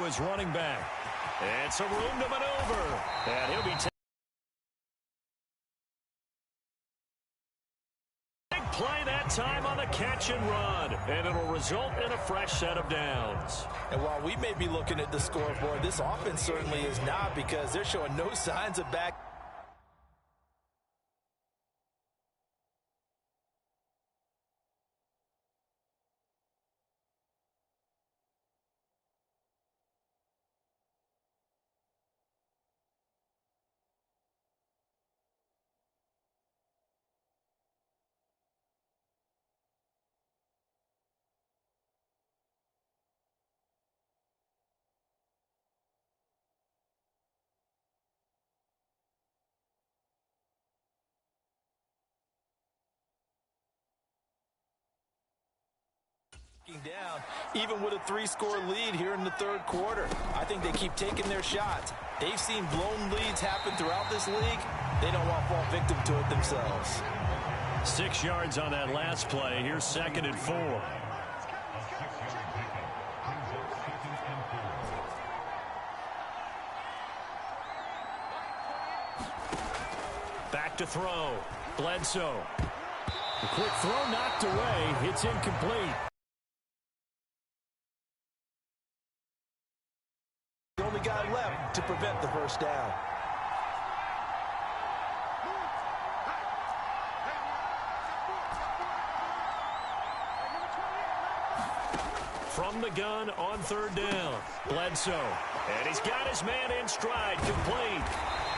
his running back. It's a room to maneuver. And he'll be play that time on the catch and run, and it'll result in a fresh set of downs. And while we may be looking at the scoreboard, this offense certainly is not, because they're showing no signs of back. Down, even with a 3-score lead here in the third quarter. I think they keep taking their shots. They've seen blown leads happen throughout this league. They don't want to fall victim to it themselves. 6 yards on that last play. Here's 2nd and 4. Back to throw. Bledsoe. The quick throw knocked away. It's incomplete. The only guy left to prevent the first down. From the gun on 3rd down. Bledsoe. And he's got his man in stride, complete.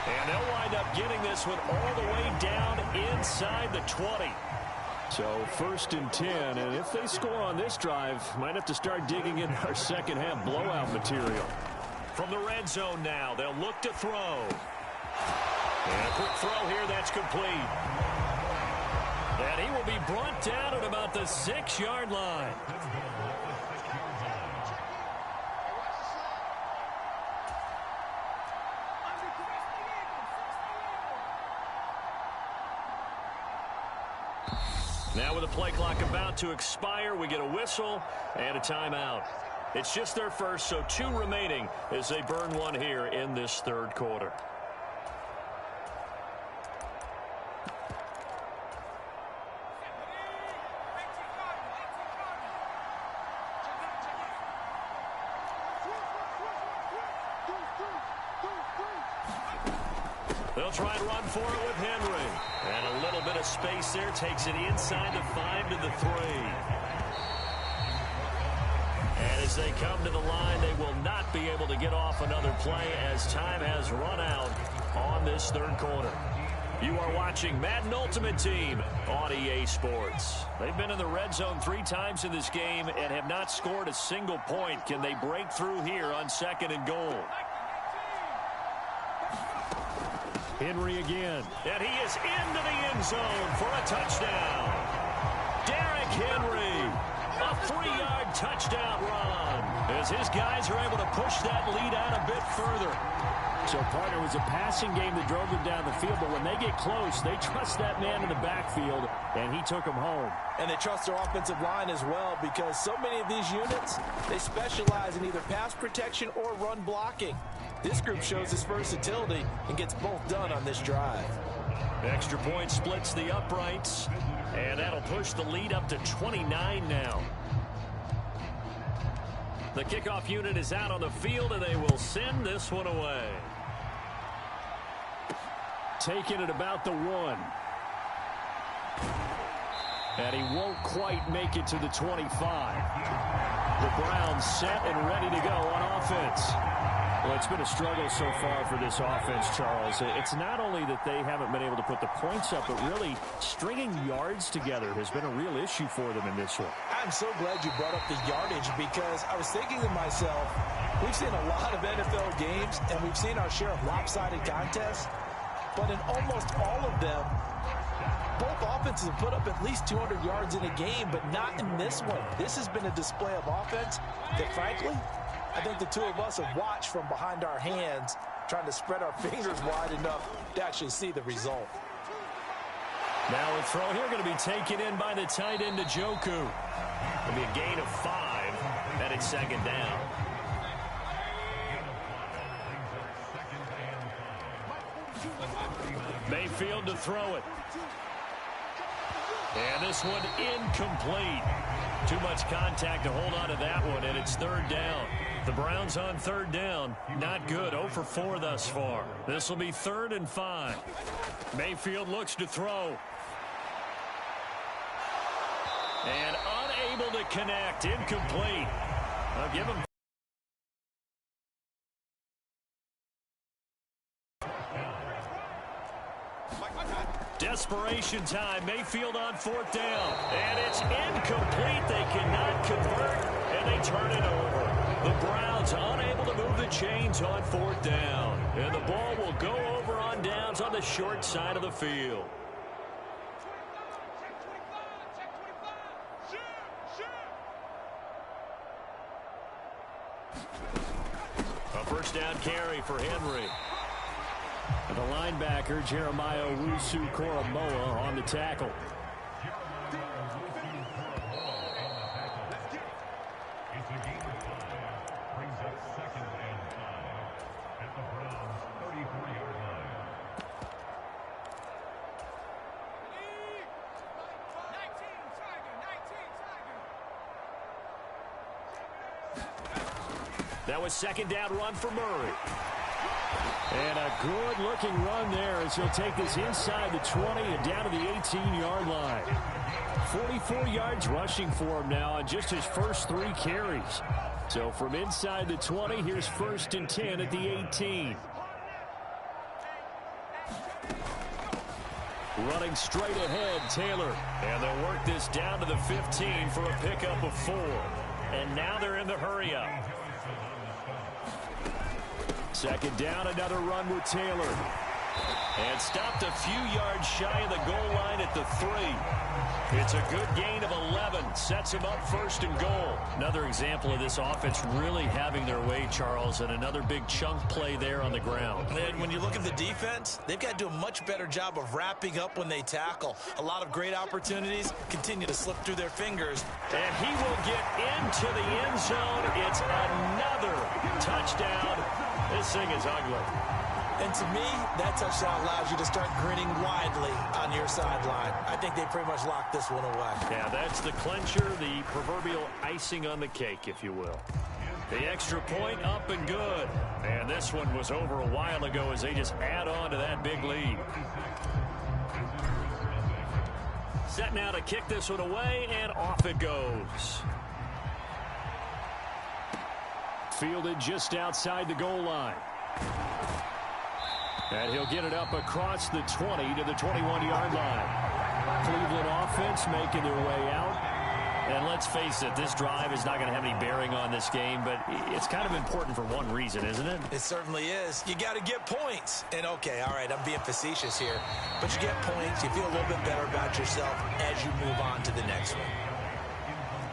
And they'll wind up getting this one all the way down inside the 20. So 1st and 10, and if they score on this drive, might have to start digging in our second half blowout material. From the red zone now, they'll look to throw. And a quick throw here, that's complete. And he will be brought down at about the 6-yard line. Now with the play clock about to expire, we get a whistle and a timeout. It's just their first, so 2 remaining as they burn one here in this third quarter. They'll try and run for it with Henry. And a little bit of space there takes it inside the 5 to the 3. And as they come to the line, they will not be able to get off another play as time has run out on this third quarter. You are watching Madden Ultimate Team on EA Sports. They've been in the red zone 3 times in this game and have not scored a single point. Can they break through here on 2nd and goal? Henry again. And he is into the end zone for a touchdown. Derrick Henry, a 3-yard touchdown run, as his guys are able to push that lead out a bit further. So, partner, it was a passing game that drove them down the field, but when they get close, they trust that man in the backfield, and he took them home. And they trust their offensive line as well, because so many of these units, they specialize in either pass protection or run blocking. This group shows its versatility and gets both done on this drive. Extra point splits the uprights, and that'll push the lead up to 29 now. The kickoff unit is out on the field, and they will send this one away. Taking it about the 1. And he won't quite make it to the 25. The Browns set and ready to go on offense. Well, it's been a struggle so far for this offense, Charles. It's not only that they haven't been able to put the points up, but really stringing yards together has been a real issue for them in this one. I'm so glad you brought up the yardage, because I was thinking to myself, we've seen a lot of NFL games, and we've seen our share of lopsided contests, but in almost all of them, both offenses have put up at least 200 yards in a game, but not in this one. This has been a display of offense that, frankly, I think the two of us have watched from behind our hands, trying to spread our fingers wide enough to actually see the result. Now a throw here going to be taken in by the tight end, Njoku. It'll be a gain of 5, and it's 2nd down. Mayfield to throw it. And this one incomplete. Too much contact to hold on to that one, and it's third down. The Browns on third down. Not good. 0 for 4 thus far. This will be 3rd and 5. Mayfield looks to throw. And unable to connect. Incomplete. I'll give him. Desperation time. Mayfield on 4th down. And it's incomplete. They cannot convert, and they turn it over. The Browns unable to move the chains on 4th down. And the ball will go over on downs on the short side of the field. A first down carry for Henry. And the linebacker, Jeremiah Owusu-Koramoah, on the tackle. That was second down run for Murray. And a good-looking run there as he'll take this inside the 20 and down to the 18-yard line. 44 yards rushing for him now on just his first 3 carries. So from inside the 20, here's 1st and 10 at the 18. Running straight ahead, Taylor. And they'll work this down to the 15 for a pickup of 4. And now they're in the hurry-up. Second down, another run with Taylor. And stopped a few yards shy of the goal line at the 3. It's a good gain of 11. Sets him up 1st and goal. Another example of this offense really having their way, Charles, and another big chunk play there on the ground. And when you look at the defense, they've got to do a much better job of wrapping up when they tackle. A lot of great opportunities continue to slip through their fingers. And he will get into the end zone. It's another touchdown. This thing is ugly. And to me, that touchdown allows you to start grinning widely on your sideline. I think they pretty much locked this one away. Yeah, that's the clincher, the proverbial icing on the cake, if you will. The extra point up and good. And this one was over a while ago as they just add on to that big lead. Set now to kick this one away, and off it goes. Fielded just outside the goal line. And he'll get it up across the 20 to the 21-yard line. Cleveland offense making their way out. And let's face it, this drive is not going to have any bearing on this game, but it's kind of important for one reason, isn't it? It certainly is. You got to get points. And, okay, all right, I'm being facetious here. But you get points, you feel a little bit better about yourself as you move on to the next one.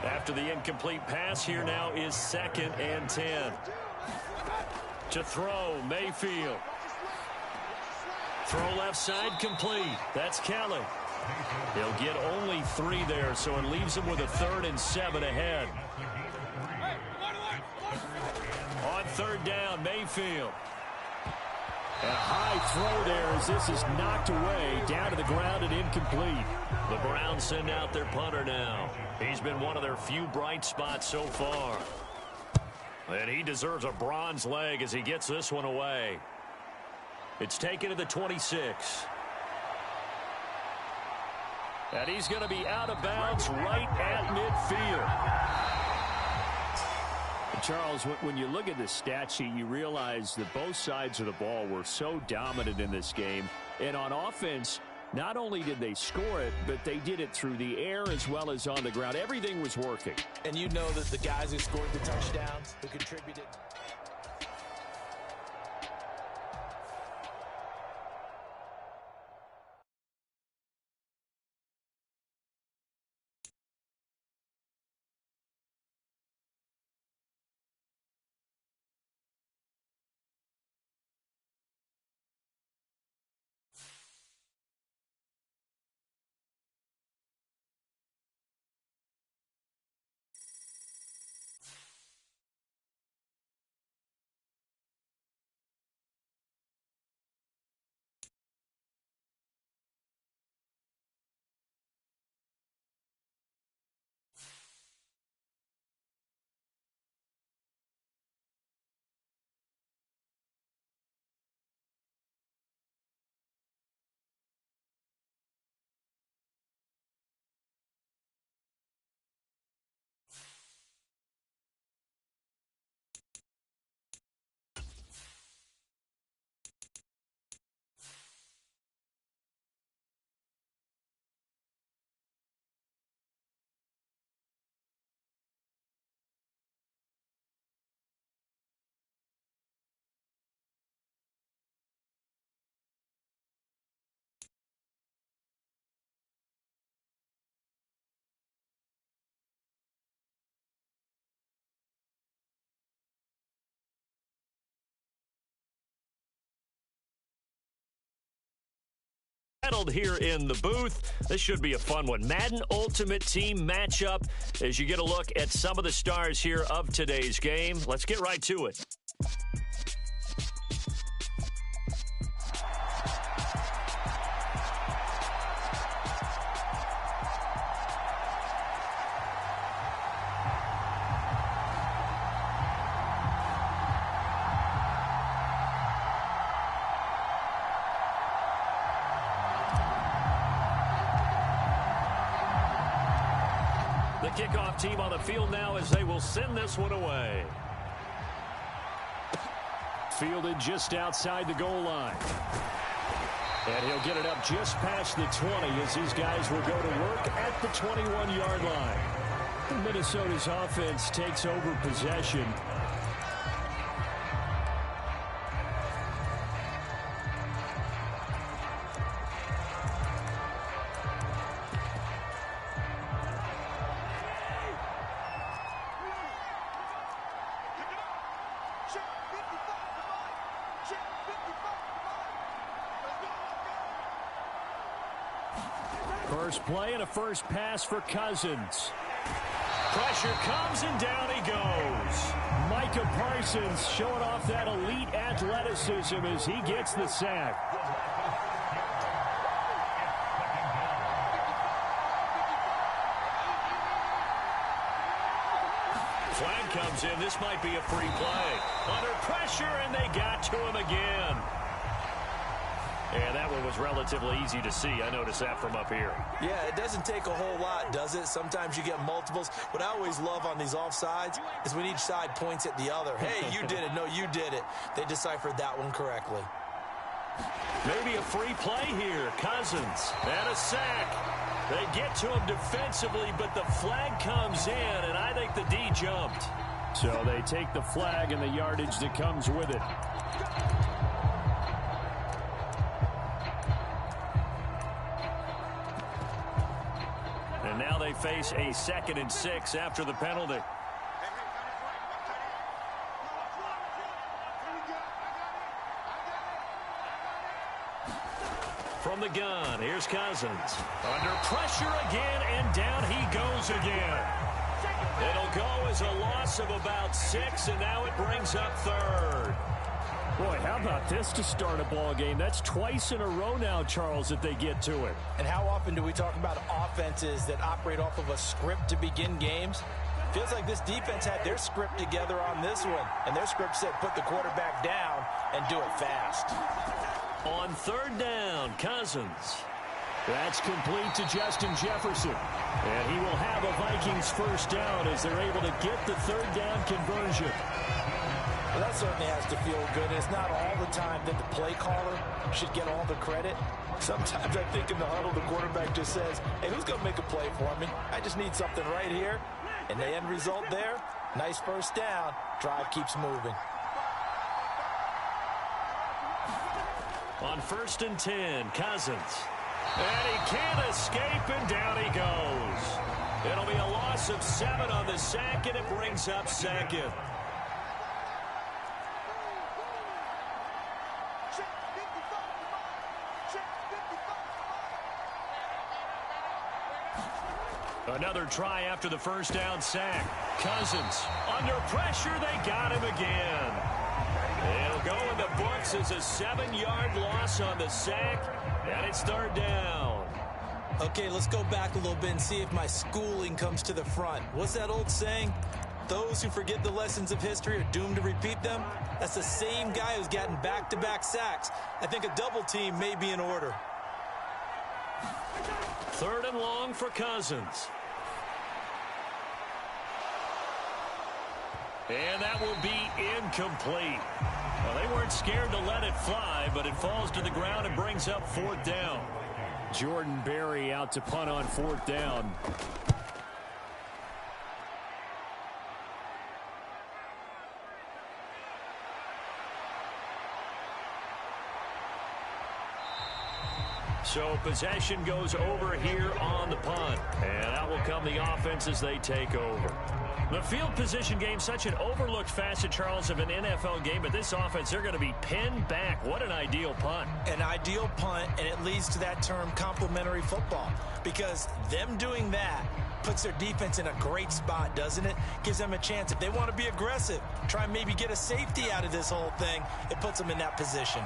After the incomplete pass, here now is 2nd and 10. To throw, Mayfield. Throw left side complete. That's Kelly. He'll get only 3 there, so it leaves him with a 3rd and 7 ahead. On 3rd down, Mayfield. And a high throw there as this is knocked away, down to the ground and incomplete. The Browns send out their punter now. He's been one of their few bright spots so far. And he deserves a bronze leg as he gets this one away. It's taken to the 26. And he's going to be out of bounds right at midfield. Charles, when you look at the stat sheet, you realize that both sides of the ball were so dominant in this game. And on offense, not only did they score it, but they did it through the air as well as on the ground. Everything was working. And you know that the guys who scored the touchdowns, who contributed Settled here in the booth. This should be a fun one. Madden Ultimate Team matchup as you get a look at some of the stars here of today's game. Let's get right to it. The kickoff team on the field now as they will send this one away. Fielded just outside the goal line. And he'll get it up just past the 20 as these guys will go to work at the 21-yard line. Minnesota's offense takes over possession. First play and a first pass for Cousins. Pressure comes and down he goes. Micah Parsons showing off that elite athleticism as he gets the sack. Flag comes in. This might be a free play. Under pressure, and they got to him again. And that one was relatively easy to see. I noticed that from up here. Yeah, it doesn't take a whole lot, does it? Sometimes you get multiples. What I always love on these offsides is when each side points at the other. Hey, you did it. No, you did it. They deciphered that one correctly. Maybe a free play here. Cousins and a sack. They get to him defensively, but the flag comes in, and I think the D jumped. So they take the flag and the yardage that comes with it. And now they face a 2nd and 6 after the penalty. From the gun, here's Cousins. Under pressure again, and down he goes again. It'll go as a loss of about 6, and now it brings up 3rd. Boy, how about this to start a ball game? That's twice in a row now, Charles, that they get to it. And how often do we talk about offenses that operate off of a script to begin games? Feels like this defense had their script together on this one, and their script said put the quarterback down and do it fast. On 3rd down, Cousins. That's complete to Justin Jefferson. And he will have a Vikings first down as they're able to get the 3rd down conversion. Well, that certainly has to feel good. It's not all the time that the play caller should get all the credit. Sometimes I think in the huddle, the quarterback just says, hey, who's going to make a play for me? I just need something right here. And the end result there, nice first down. Drive keeps moving. On 1st and 10, Cousins. And he can't escape, and down he goes. It'll be a loss of 7 on the sack, and it brings up 2nd. Another try after the first down sack. Cousins under pressure. They got him again. It'll go in the books as a 7-yard loss on the sack, and it's 3rd down. Okay, let's go back a little bit and see if my schooling comes to the front. What's that old saying? Those who forget the lessons of history are doomed to repeat them. That's the same guy who's gotten back-to-back sacks. I think a double team may be in order. 3rd and long for Cousins. And that will be incomplete. Well, they weren't scared to let it fly, but it falls to the ground and brings up 4th down. Jordan Berry out to punt on 4th down. So possession goes over here on the punt. And out will come the offense as they take over. The field position game, such an overlooked facet, Charles, of an NFL game. But this offense, they're going to be pinned back. What an ideal punt. An ideal punt, and it leads to that term complementary football. Because them doing that puts their defense in a great spot, doesn't it? Gives them a chance. If they want to be aggressive, try and maybe get a safety out of this whole thing, it puts them in that position.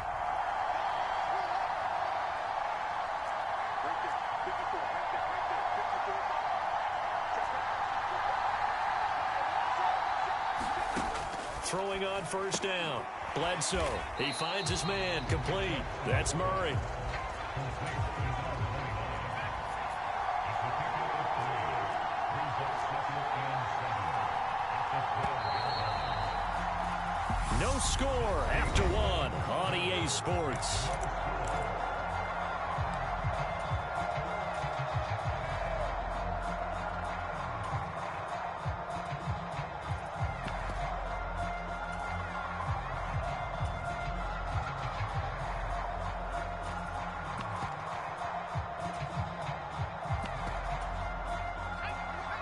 Throwing on first down. Bledsoe. He finds his man. Complete. That's Murray. No score after one on EA Sports.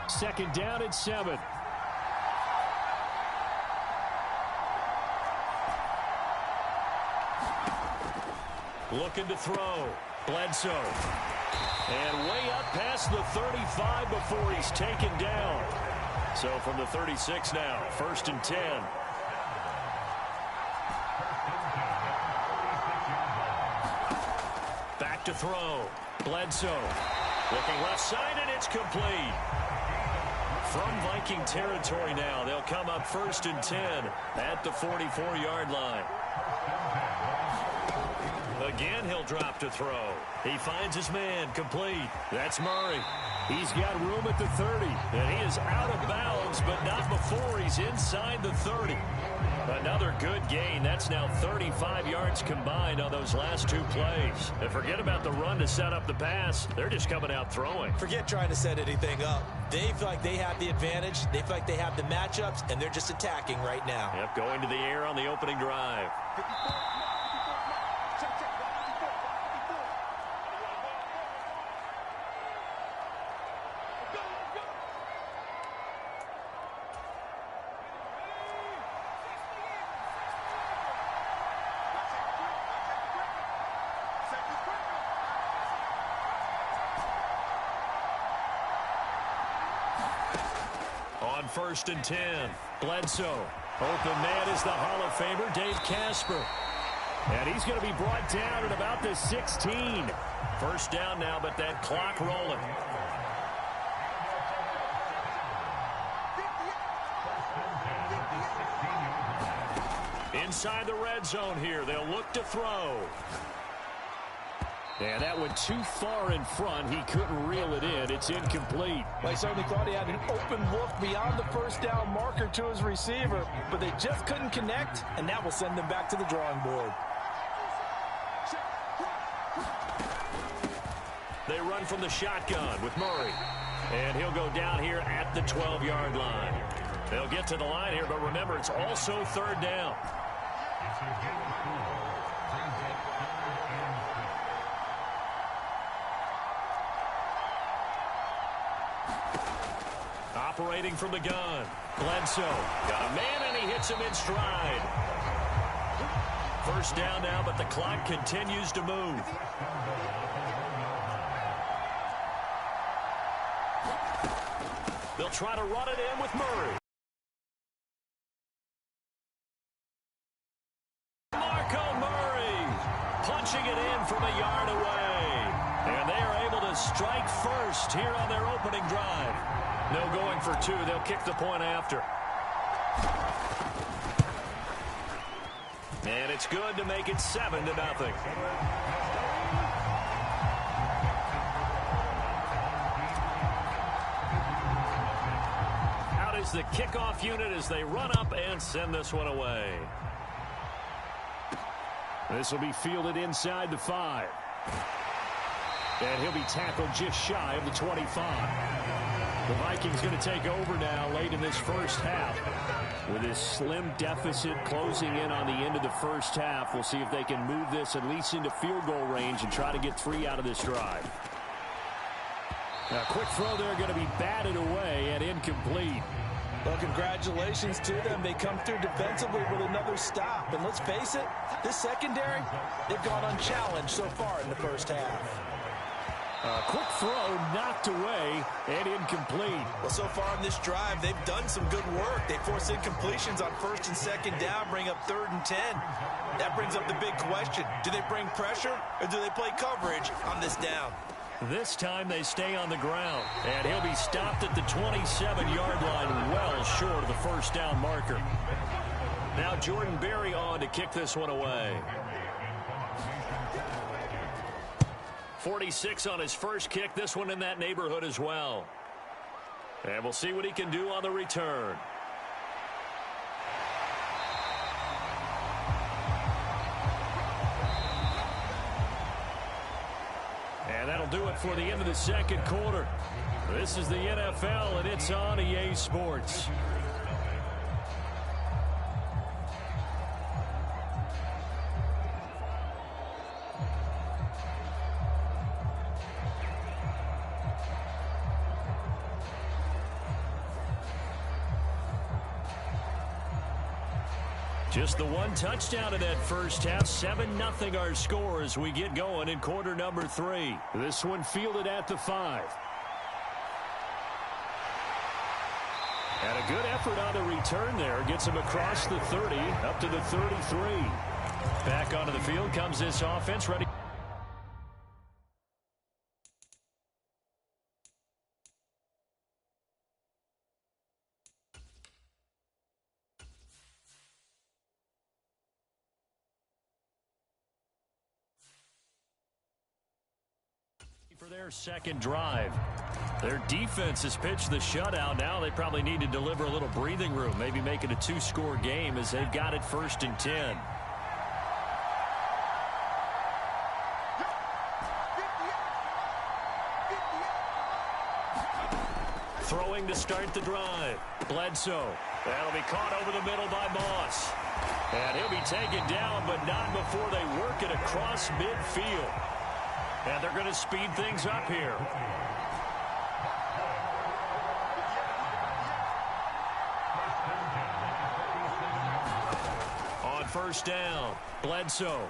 Second down at 7. Looking to throw. Bledsoe. And way up past the 35 before he's taken down. So from the 36 now, 1st and 10. Back to throw. Bledsoe. Looking left side, and it's complete. From Viking territory now, they'll come up 1st and 10 at the 44-yard line. Again, he'll drop to throw. He finds his man. Complete. That's Murray. He's got room at the 30. And he is out of bounds, but not before he's inside the 30. Another good gain. That's now 35 yards combined on those last 2 plays. And forget about the run to set up the pass. They're just coming out throwing. Forget trying to set anything up. They feel like they have the advantage. They feel like they have the matchups, and they're just attacking right now. Yep, going to the air on the opening drive. On 1st and 10, Bledsoe. Open man is the Hall of Famer, Dave Casper. And he's going to be brought down at about the 16. 1st down now, but that clock rolling. Inside the red zone here, they'll look to throw. And that went too far in front. He couldn't reel it in. It's incomplete. Well, he certainly thought he had an open look beyond the 1st down marker to his receiver, but they just couldn't connect, and that will send them back to the drawing board. They run from the shotgun with Murray. And he'll go down here at the 12-yard line. They'll get to the line here, but remember, it's also 3rd down. Operating from the gun. Bledsoe. Got a man, and he hits him in stride. 1st down now, but the clock continues to move. They'll try to run it in with Murray. Marco Murray punching it in from a yard away. And they are able to strike first here on their opening drive. No going for 2. They'll kick the point after. And it's good to make it 7-0. Out is the kickoff unit as they run up and send this one away. This will be fielded inside the 5. And he'll be tackled just shy of the 25. The Vikings going to take over now late in this first half. With this slim deficit closing in on the end of the first half, we'll see if they can move this at least into field goal range and try to get 3 out of this drive. A quick throw there going to be batted away and incomplete. Well, congratulations to them. They come through defensively with another stop. And let's face it, this secondary, they've gone unchallenged so far in the first half. A quick throw knocked away and incomplete. Well, so far in this drive, they've done some good work. They force incompletions on 1st and 2nd down, bring up 3rd and 10. That brings up the big question. Do they bring pressure or do they play coverage on this down? This time they stay on the ground, and he'll be stopped at the 27-yard line, well short of the first down marker. Now Jordan Berry on to kick this one away. 46 on his first kick, this one in that neighborhood as well. And we'll see what he can do on the return. And that'll do it for the end of the second quarter. This is the NFL, and it's on EA Sports. Just the one touchdown in that first half. 7-0 our score as we get going in quarter number 3. This one fielded at the 5. And a good effort on the return there. Gets him across the 30, up to the 33. Back onto the field comes this offense, ready. For their second drive. Their defense has pitched the shutout. Now they probably need to deliver a little breathing room, maybe make it a 2-score game as they've got it 1st and 10. Throwing to start the drive. Bledsoe. That'll be caught over the middle by Moss. And he'll be taken down, but not before they work it across midfield. And they're going to speed things up here. On 1st down, Bledsoe.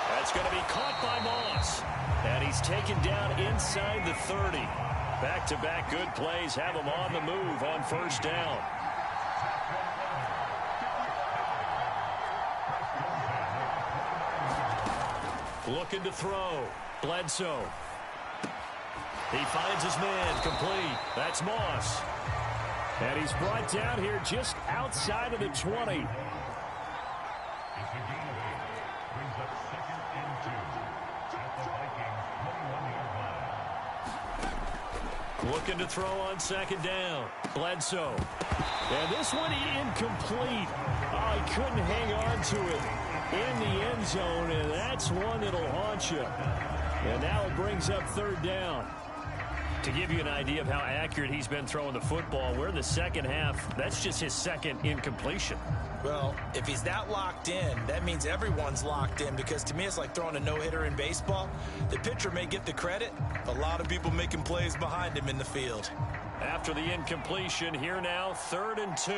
That's going to be caught by Moss. And he's taken down inside the 30. Back-to-back good plays have him on the move on 1st down. Looking to throw. Bledsoe. He finds his man complete. That's Moss. And he's brought down here just outside of the 20. Looking to throw on 2nd down. Bledsoe. And this one incomplete. Oh, he couldn't hang on to it in the end zone, and that's one that'll haunt you. And now it brings up 3rd down. To give you an idea of how accurate he's been throwing the football, we're in the second half. That's just his 2nd incompletion. Well, if he's that locked in, that means everyone's locked in, because to me it's like throwing a no-hitter in baseball. The pitcher may get the credit, a lot of people making plays behind him in the field. After the incompletion, here now, 3rd and 2.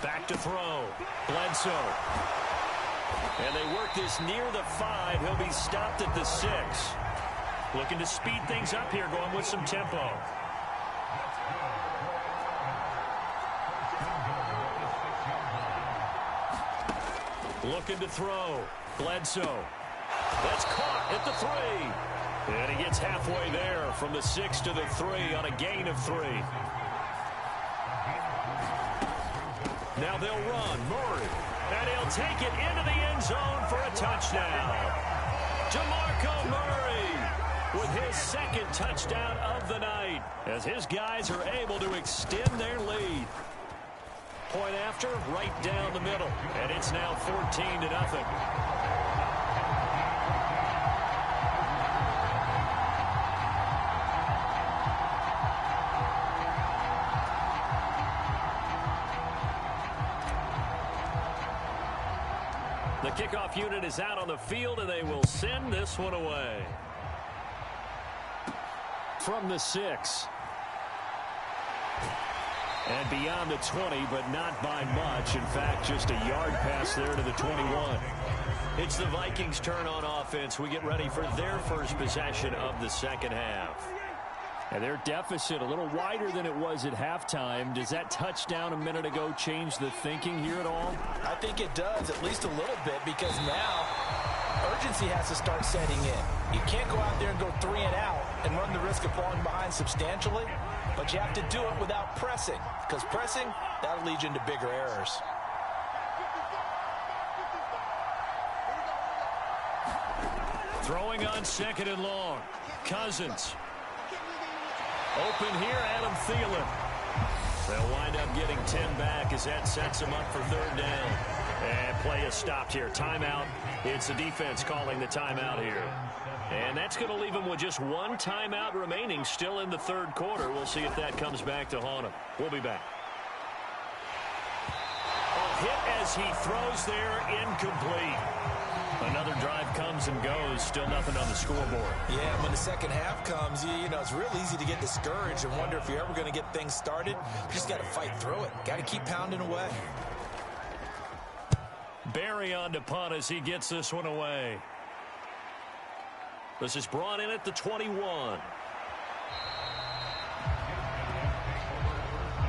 Back to throw. Bledsoe. And they work this near the 5. He'll be stopped at the 6. Looking to speed things up here, going with some tempo. Looking to throw. Bledsoe. That's caught at the 3. And he gets halfway there from the 6 to the 3 on a gain of 3. Now they'll run. Murray. And he'll take it into the end zone for a touchdown. DeMarco Murray with his 2nd touchdown of the night as his guys are able to extend their lead. Point after, right down the middle. And it's now 14-0. kickoff unit is out on the field, and they will send this one away. From the 6. And beyond the 20, but not by much. In fact, just a yard pass there to the 21. It's the Vikings' turn on offense. We get ready for their first possession of the second half. And their deficit a little wider than it was at halftime. Does that touchdown a minute ago change the thinking here at all? I think it does, at least a little bit, because now urgency has to start setting in. You can't go out there and go 3 and out and run the risk of falling behind substantially, but you have to do it without pressing, because pressing, that'll lead you into bigger errors. Throwing on 2nd and long. Cousins. Open here, Adam Thielen. They'll wind up getting 10 back as that sets them up for 3rd down. And play is stopped here. Timeout. It's the defense calling the timeout here. And that's going to leave them with just 1 timeout remaining still in the 3rd quarter. We'll see if that comes back to haunt them. We'll be back. A hit as he throws there, incomplete. Another drive comes and goes. Still nothing on the scoreboard. Yeah, when the second half comes, you know, it's real easy to get discouraged and wonder if you're ever going to get things started. You just got to fight through it. Got to keep pounding away. Barry on to punt as he gets this one away. This is brought in at the 21.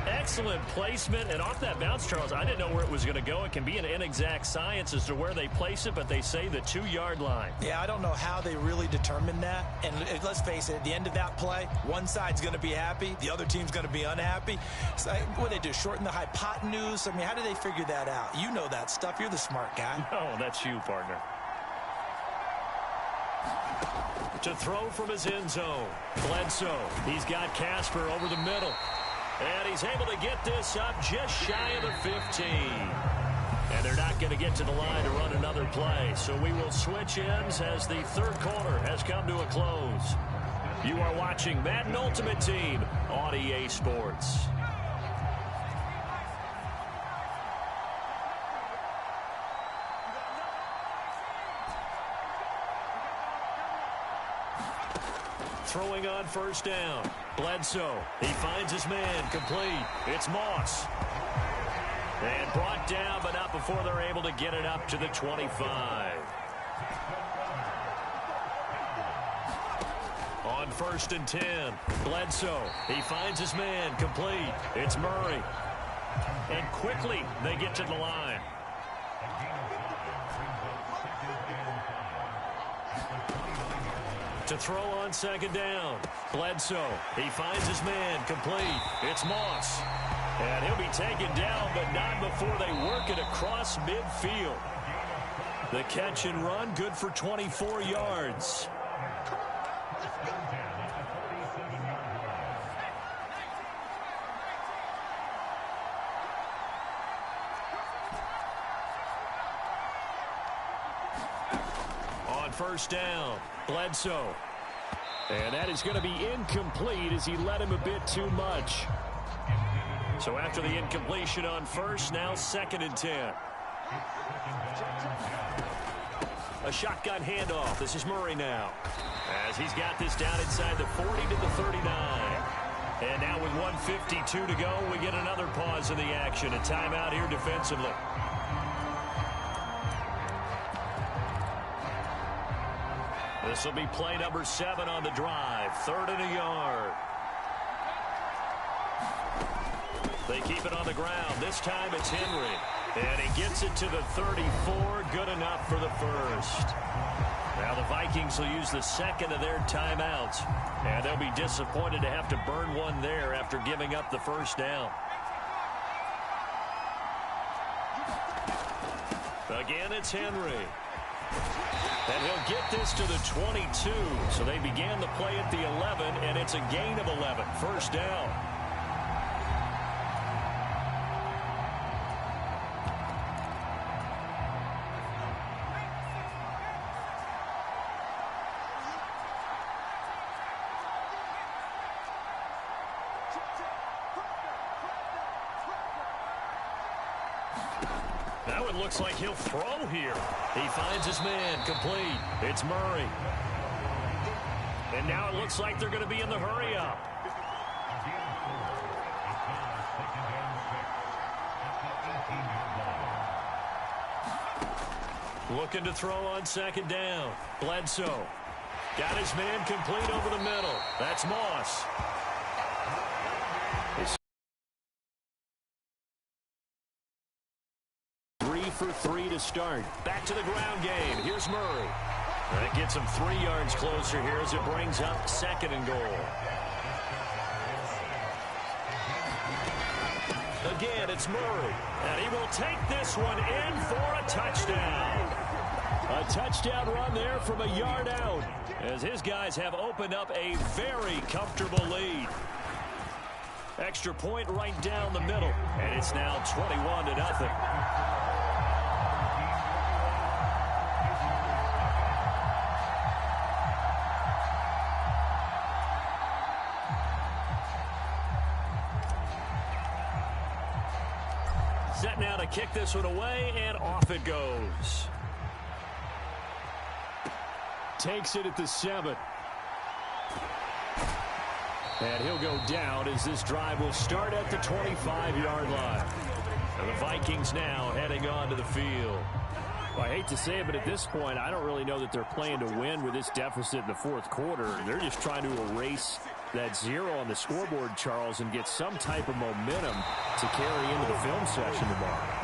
Excellent placement, and off that bounce, Charles, I didn't know where it was going to go. It can be an inexact science as to where they place it, but they say the 2-yard line. Yeah, I don't know how they really determined that. And let's face it, at the end of that play, one side's going to be happy, the other team's going to be unhappy. So what do they do, shorten the hypotenuse? I mean, how do they figure that out? You know that stuff. You're the smart guy. Oh, that's you, partner. To throw from his end zone. Bledsoe. He's got Casper over the middle. And he's able to get this up just shy of the 15. And they're not going to get to the line to run another play. So we will switch ends as the 3rd quarter has come to a close. You are watching Madden Ultimate Team on EA Sports. Throwing on 1st down. Bledsoe. He finds his man. Complete. It's Moss. And brought down, but not before they're able to get it up to the 25. On 1st and 10. Bledsoe. He finds his man. Complete. It's Murray. And quickly they get to the line. To throw on 2nd down. Bledsoe. He finds his man. Complete. It's Moss. And he'll be taken down, but not before they work it across midfield. The catch and run, good for 24 yards. On 1st down. Bledsoe. And that is going to be incomplete as he led him a bit too much. So after the incompletion on 1st, now 2nd and 10. A shotgun handoff. This is Murray now. As he's got this down inside the 40 to the 39. And now with 1:52 to go, we get another pause in the action. A timeout here defensively. This will be play number 7 on the drive. 3rd and a yard. They keep it on the ground. This time it's Henry. And he gets it to the 34. Good enough for the 1st. Now the Vikings will use the 2nd of their timeouts. And they'll be disappointed to have to burn one there after giving up the 1st down. Again, it's Henry. And he'll get this to the 22. So they began the play at the 11, and it's a gain of 11. 1st down. Now it looks like he'll throw here. He finds his man, complete. It's Murray. And now it looks like they're going to be in the hurry-up. Looking to throw on second down. Bledsoe. Got his man complete over the middle. That's Moss. 3 for 3 to start. Back to the ground game. Here's Murray. That gets him 3 yards closer here as it brings up second and goal. Again, it's Murray. And he will take this one in for a touchdown. A touchdown run there from a yard out, as his guys have opened up a very comfortable lead. Extra point right down the middle, and it's now 21-0. Set now to kick this one away, and off it goes. Takes it at the 7. And he'll go down as this drive will start at the 25-yard line. And the Vikings now heading onto the field. Well, I hate to say it, but at this point, I don't really know that they're playing to win with this deficit in the fourth quarter. They're just trying to erase that 0 on the scoreboard, Charles, and get some type of momentum to carry into the film session tomorrow.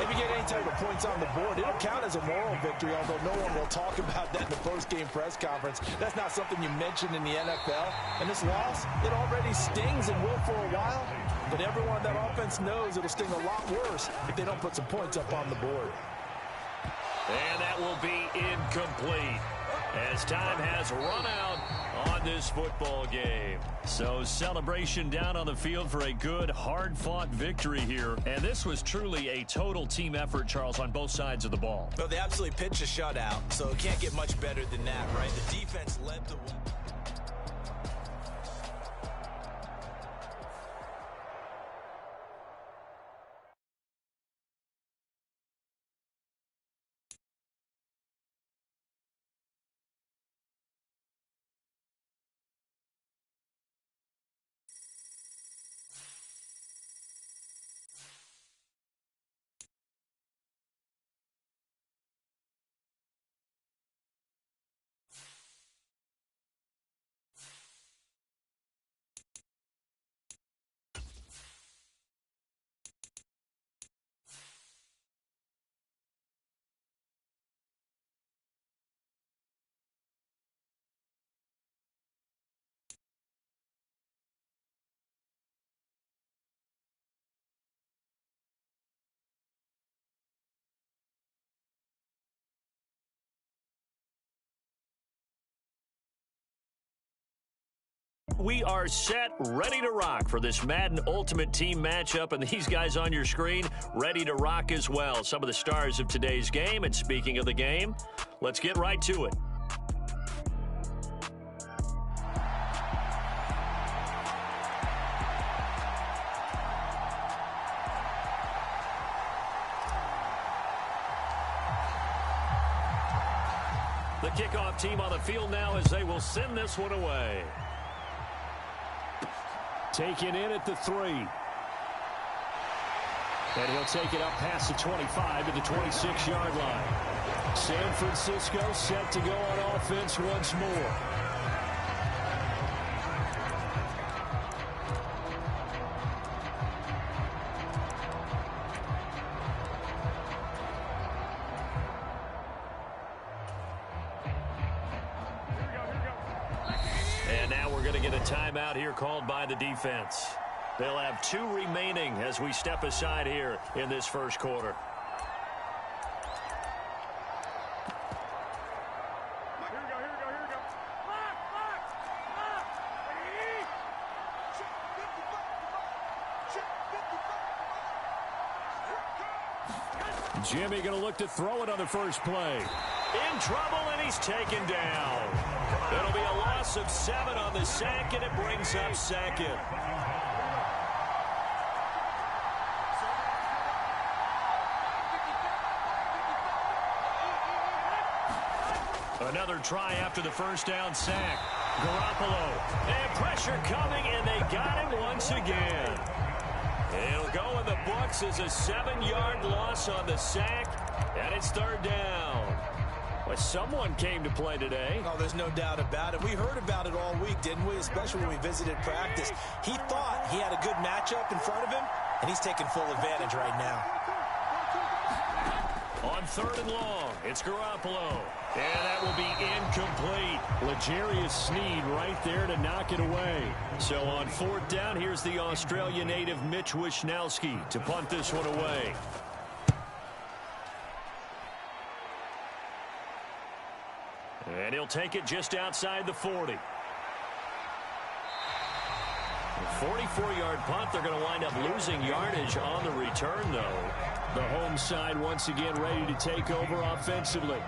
If you get any type of points on the board, it'll count as a moral victory, although no one will talk about that in the post-game press conference. That's not something you mentioned in the NFL. And this loss, it already stings and will for a while. But everyone on that offense knows it'll sting a lot worse if they don't put some points up on the board. And that will be incomplete as time has run out on this football game. So celebration down on the field for a good, hard-fought victory here. And this was truly a total team effort, Charles, on both sides of the ball. Well, they absolutely pitched a shutout, so it can't get much better than that, right? The defense led the way. We are set, ready to rock for this Madden Ultimate Team matchup, and these guys on your screen ready to rock as well. Some of the stars of today's game, and speaking of the game, let's get right to it. The kickoff team on the field now as they will send this one away. Taken in at the 3. And he'll take it up past the 25 to the 26-yard line. San Francisco set to go on offense once more. Timeout here called by the defense. They'll have 2 remaining as we step aside here in this first quarter. Jimmy going to look to throw it on the first play. In trouble, and he's taken down. It'll be a loss of 7 on the sack, and it brings up second. Another try after the first down sack. Garoppolo. And pressure coming, and they got him once again. It'll go in the books as a 7-yard loss on the sack, and it's third down. Well, someone came to play today. Oh, there's no doubt about it. We heard about it all week, didn't we? Especially when we visited practice. He thought he had a good matchup in front of him, and he's taking full advantage right now. On third and long, it's Garoppolo. And that will be incomplete. L'Jarius Sneed right there to knock it away. So on fourth down, here's the Australia native Mitch Wishnowsky to punt this one away. And he'll take it just outside the 40. 44-yard punt. They're going to wind up losing yardage on the return, though. The home side once again ready to take over offensively.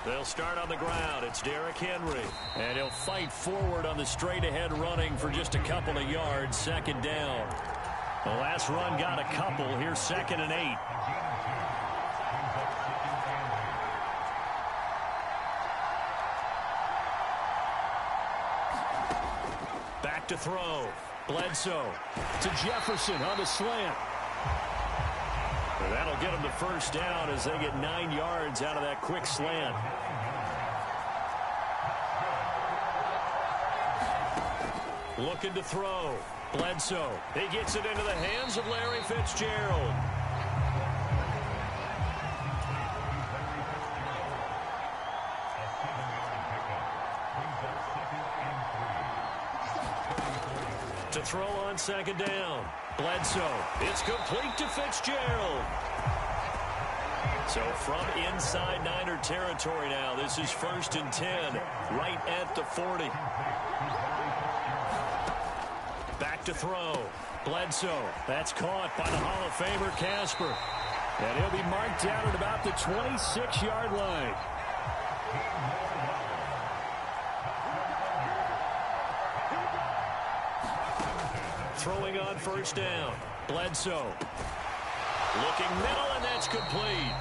They'll start on the ground. It's Derrick Henry. And he'll fight forward on the straight-ahead running for just a couple of yards. Second down. The last run got a couple. Here's 2nd and 8. Back to throw. Bledsoe to Jefferson on the slant. And that'll get them the first down as they get 9 yards out of that quick slant. Looking to throw. Bledsoe. He gets it into the hands of Larry Fitzgerald. To throw on second down. Bledsoe. It's complete to Fitzgerald. So from inside Niner territory now, this is 1st and 10, right at the 40. Back to throw. Bledsoe. That's caught by the Hall of Famer Casper. And he'll be marked down at about the 26-yard line. Throwing on first down. Bledsoe. Looking middle, and that's complete.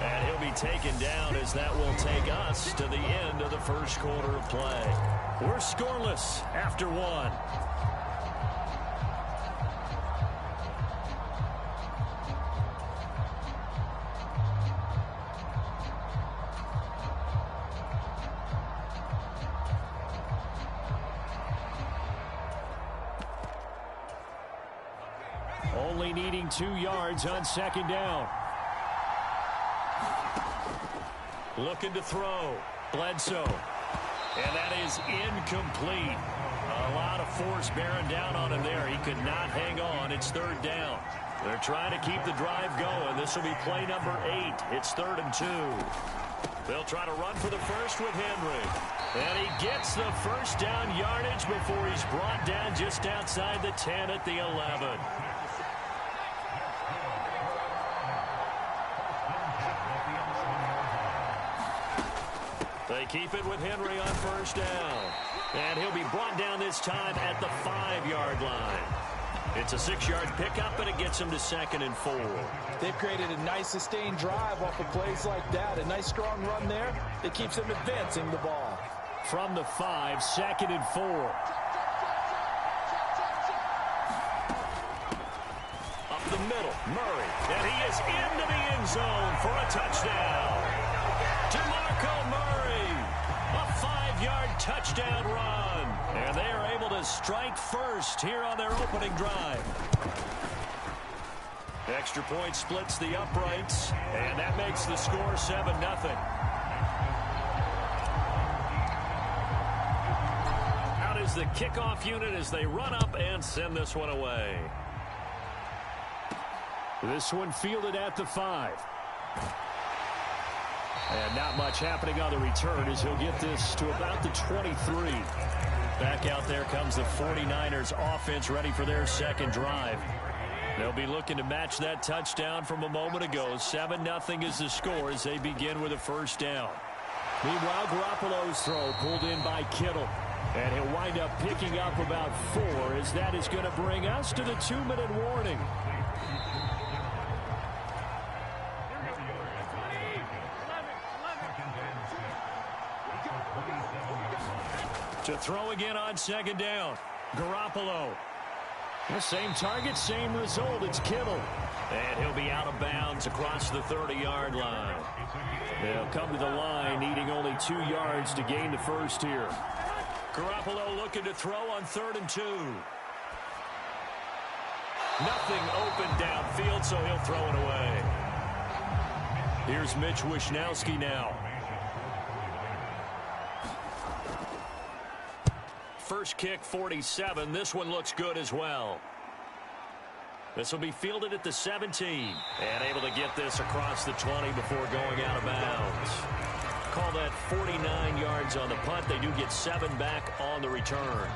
And he'll be taken down as that will take us to the end of the first quarter of play. We're scoreless after one. Only needing 2 yards on second down. Looking to throw. Bledsoe. And that is incomplete. A lot of force bearing down on him there. He could not hang on. It's third down. They're trying to keep the drive going. This will be play number 8. It's 3rd and 2. They'll try to run for the first with Henry. And he gets the first down yardage before he's brought down just outside the 10 at the 11. They keep it with Henry on first down. And he'll be brought down this time at the 5-yard line. It's a 6-yard pickup, and it gets him to 2nd and 4. They've created a nice sustained drive off of plays like that. A nice strong run there that keeps them advancing the ball. From the 5, 2nd and 4. Up the middle, Murray. And he is into the end zone for a touchdown. DeMarco Murray, a 5-yard touchdown run. And they are able to strike first here on their opening drive. Extra point splits the uprights, and that makes the score 7-0. Out is the kickoff unit as they run up and send this one away. This one fielded at the 5. And not much happening on the return as he'll get this to about the 23. Back out there comes the 49ers offense ready for their second drive. They'll be looking to match that touchdown from a moment ago. 7-0 is the score as they begin with a first down. Meanwhile, Garoppolo's throw pulled in by Kittle. And he'll wind up picking up about 4 as that is going to bring us to the 2-minute warning. To throw again on second down. Garoppolo. The same target, same result. It's Kittle. And he'll be out of bounds across the 30-yard line. They'll come to the line needing only 2 yards to gain the first here. Garoppolo looking to throw on 3rd and 2. Nothing open downfield, so he'll throw it away. Here's Mitch Wishnowski now. First kick, 47. This one looks good as well. This will be fielded at the 17. And able to get this across the 20 before going out of bounds. Call that 49 yards on the punt. They do get 7 back on the return.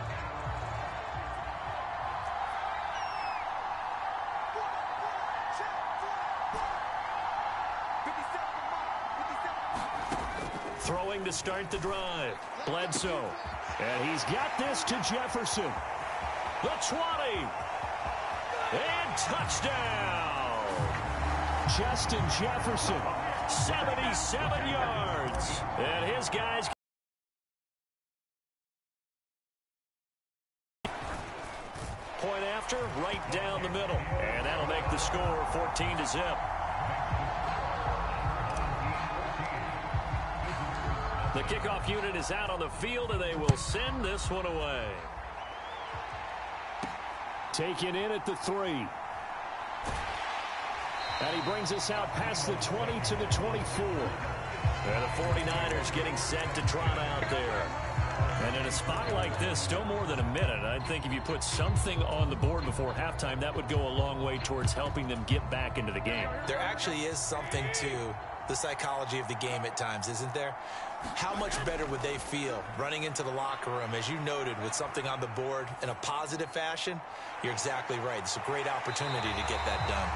Throwing to start the drive. Bledsoe. And he's got this to Jefferson. The 20. And touchdown. Justin Jefferson. 77 yards. And his guys. Point after, right down the middle. And that'll make the score 14-0. The kickoff unit is out on the field, and they will send this one away. Taken in at the 3. And he brings us out past the 20 to the 24. And the 49ers getting set to trot out there. And in a spot like this, still more than a minute, I think if you put something on the board before halftime, that would go a long way towards helping them get back into the game. There actually is something to the psychology of the game at times, isn't there? How much better would they feel running into the locker room, as you noted, with something on the board in a positive fashion? You're exactly right. It's a great opportunity to get that done.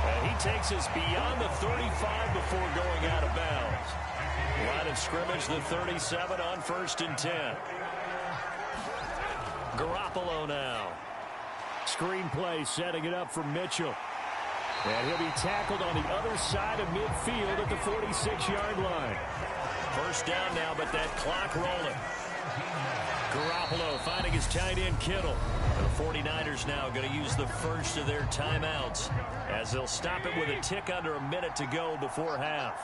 And he takes us beyond the 35 before going out of bounds. Line of scrimmage, the 37 on 1st and 10. Garoppolo now. Screen play setting it up for Mitchell. And he'll be tackled on the other side of midfield at the 46-yard line. First down now, but that clock rolling. Garoppolo finding his tight end Kittle. The 49ers now going to use the first of their timeouts as they'll stop it with a tick under a minute to go before half.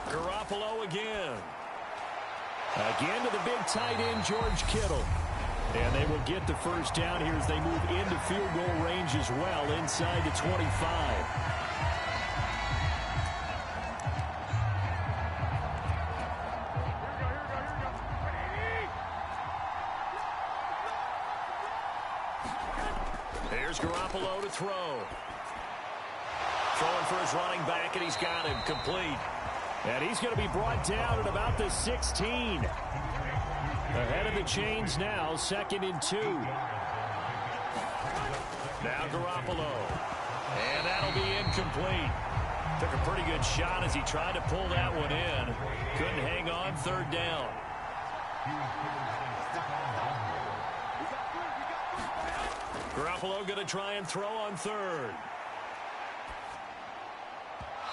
Garoppolo again. Again to the big tight end, George Kittle. And they will get the first down here as they move into field goal range as well inside the 25. Here's Garoppolo to throw. Throwing for his running back, and he's got him complete. And he's going to be brought down at about the 16. Ahead of the chains now, 2nd and 2. Now Garoppolo. And that'll be incomplete. Took a pretty good shot as he tried to pull that one in. Couldn't hang on, 3rd down. Garoppolo going to try and throw on 3rd.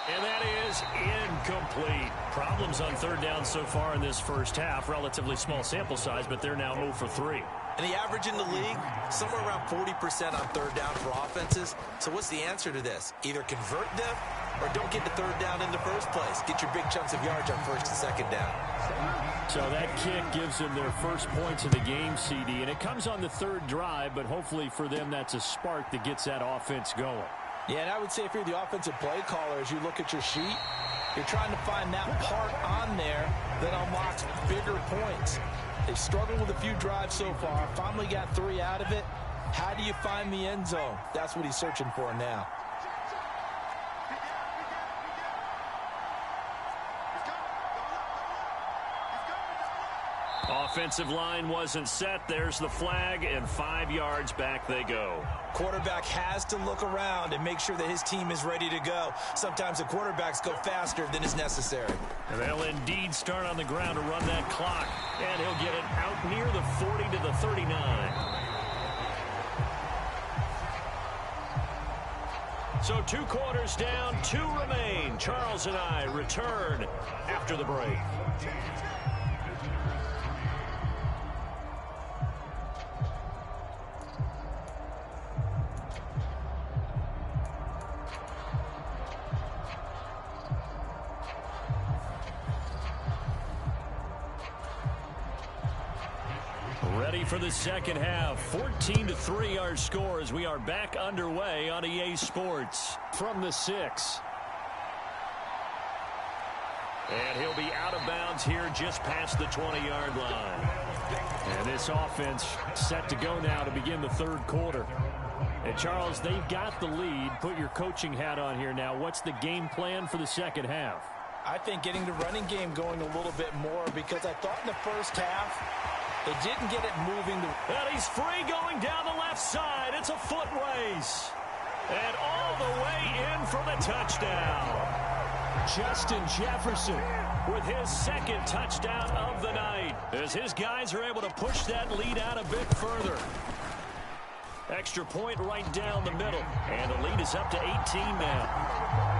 And that is incomplete. Problems on 3rd down so far in this first half. Relatively small sample size, but they're now 0 for 3. And the average in the league, somewhere around 40% on 3rd down for offenses. So what's the answer to this? Either convert them or don't get to 3rd down in the first place. Get your big chunks of yards on 1st and 2nd down. So that kick gives them their first points of the game, CD. And it comes on the 3rd drive, but hopefully for them that's a spark that gets that offense going. Yeah, and I would say if you're the offensive play caller, as you look at your sheet, you're trying to find that part on there that unlocks bigger points. They've struggled with a few drives so far. Finally got 3 out of it. How do you find the end zone? That's what he's searching for now. offensive line wasn't set. There's the flag, and 5 yards back they go. Quarterback has to look around and make sure that his team is ready to go. Sometimes the quarterbacks go faster than is necessary. And they'll indeed start on the ground to run that clock. And he'll get it out near the 40 to the 39. So 2 quarters down, 2 remain. Charles and I return after the break. Ready for the second half. 14-3 our score as we are back underway on EA Sports. From the 6. And he'll be out of bounds here just past the 20-yard line. And this offense set to go now to begin the third quarter. And Charles, they've got the lead. Put your coaching hat on here now. What's the game plan for the second half? I think getting the running game going a little bit more, because I thought in the first half they didn't get it moving. And he's free going down the left side. It's a foot race. And all the way in for the touchdown. Justin Jefferson with his second touchdown of the night, as his guys are able to push that lead out a bit further. Extra point right down the middle. And the lead is up to 18 now.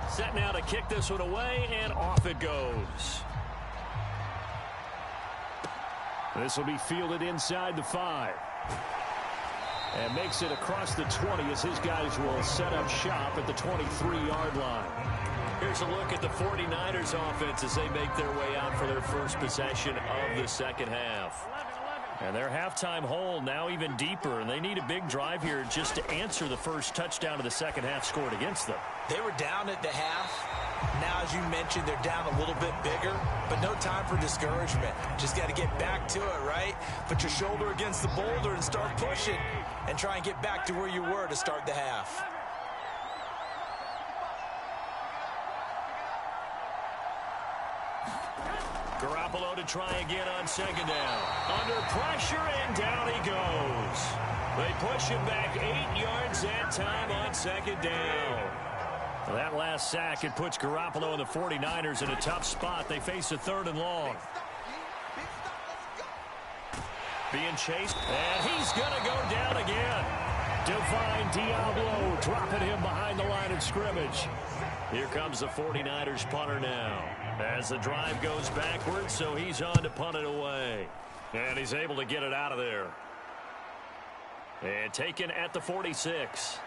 Set now to kick this one away, and off it goes. This will be fielded inside the 5. And makes it across the 20 as his guys will set up shop at the 23-yard line. Here's a look at the 49ers offense as they make their way out for their first possession of the second half. And their halftime hole now even deeper, and they need a big drive here just to answer the first touchdown of the second half scored against them. They were down at the half. Now, as you mentioned, they're down a little bit bigger, but no time for discouragement. Just got to get back to it, right? Put your shoulder against the boulder and start pushing, and try and get back to where you were to start the half. Garoppolo to try again on second down. Under pressure, and down he goes. They push him back 8 yards that time on second down. That last sack, it puts Garoppolo and the 49ers in a tough spot. They face a 3rd and long. Being chased, and he's going to go down again. Divine Diablo dropping him behind the line of scrimmage. Here comes the 49ers punter now. As the drive goes backwards, so he's on to punt it away. And he's able to get it out of there. And taken at the 46.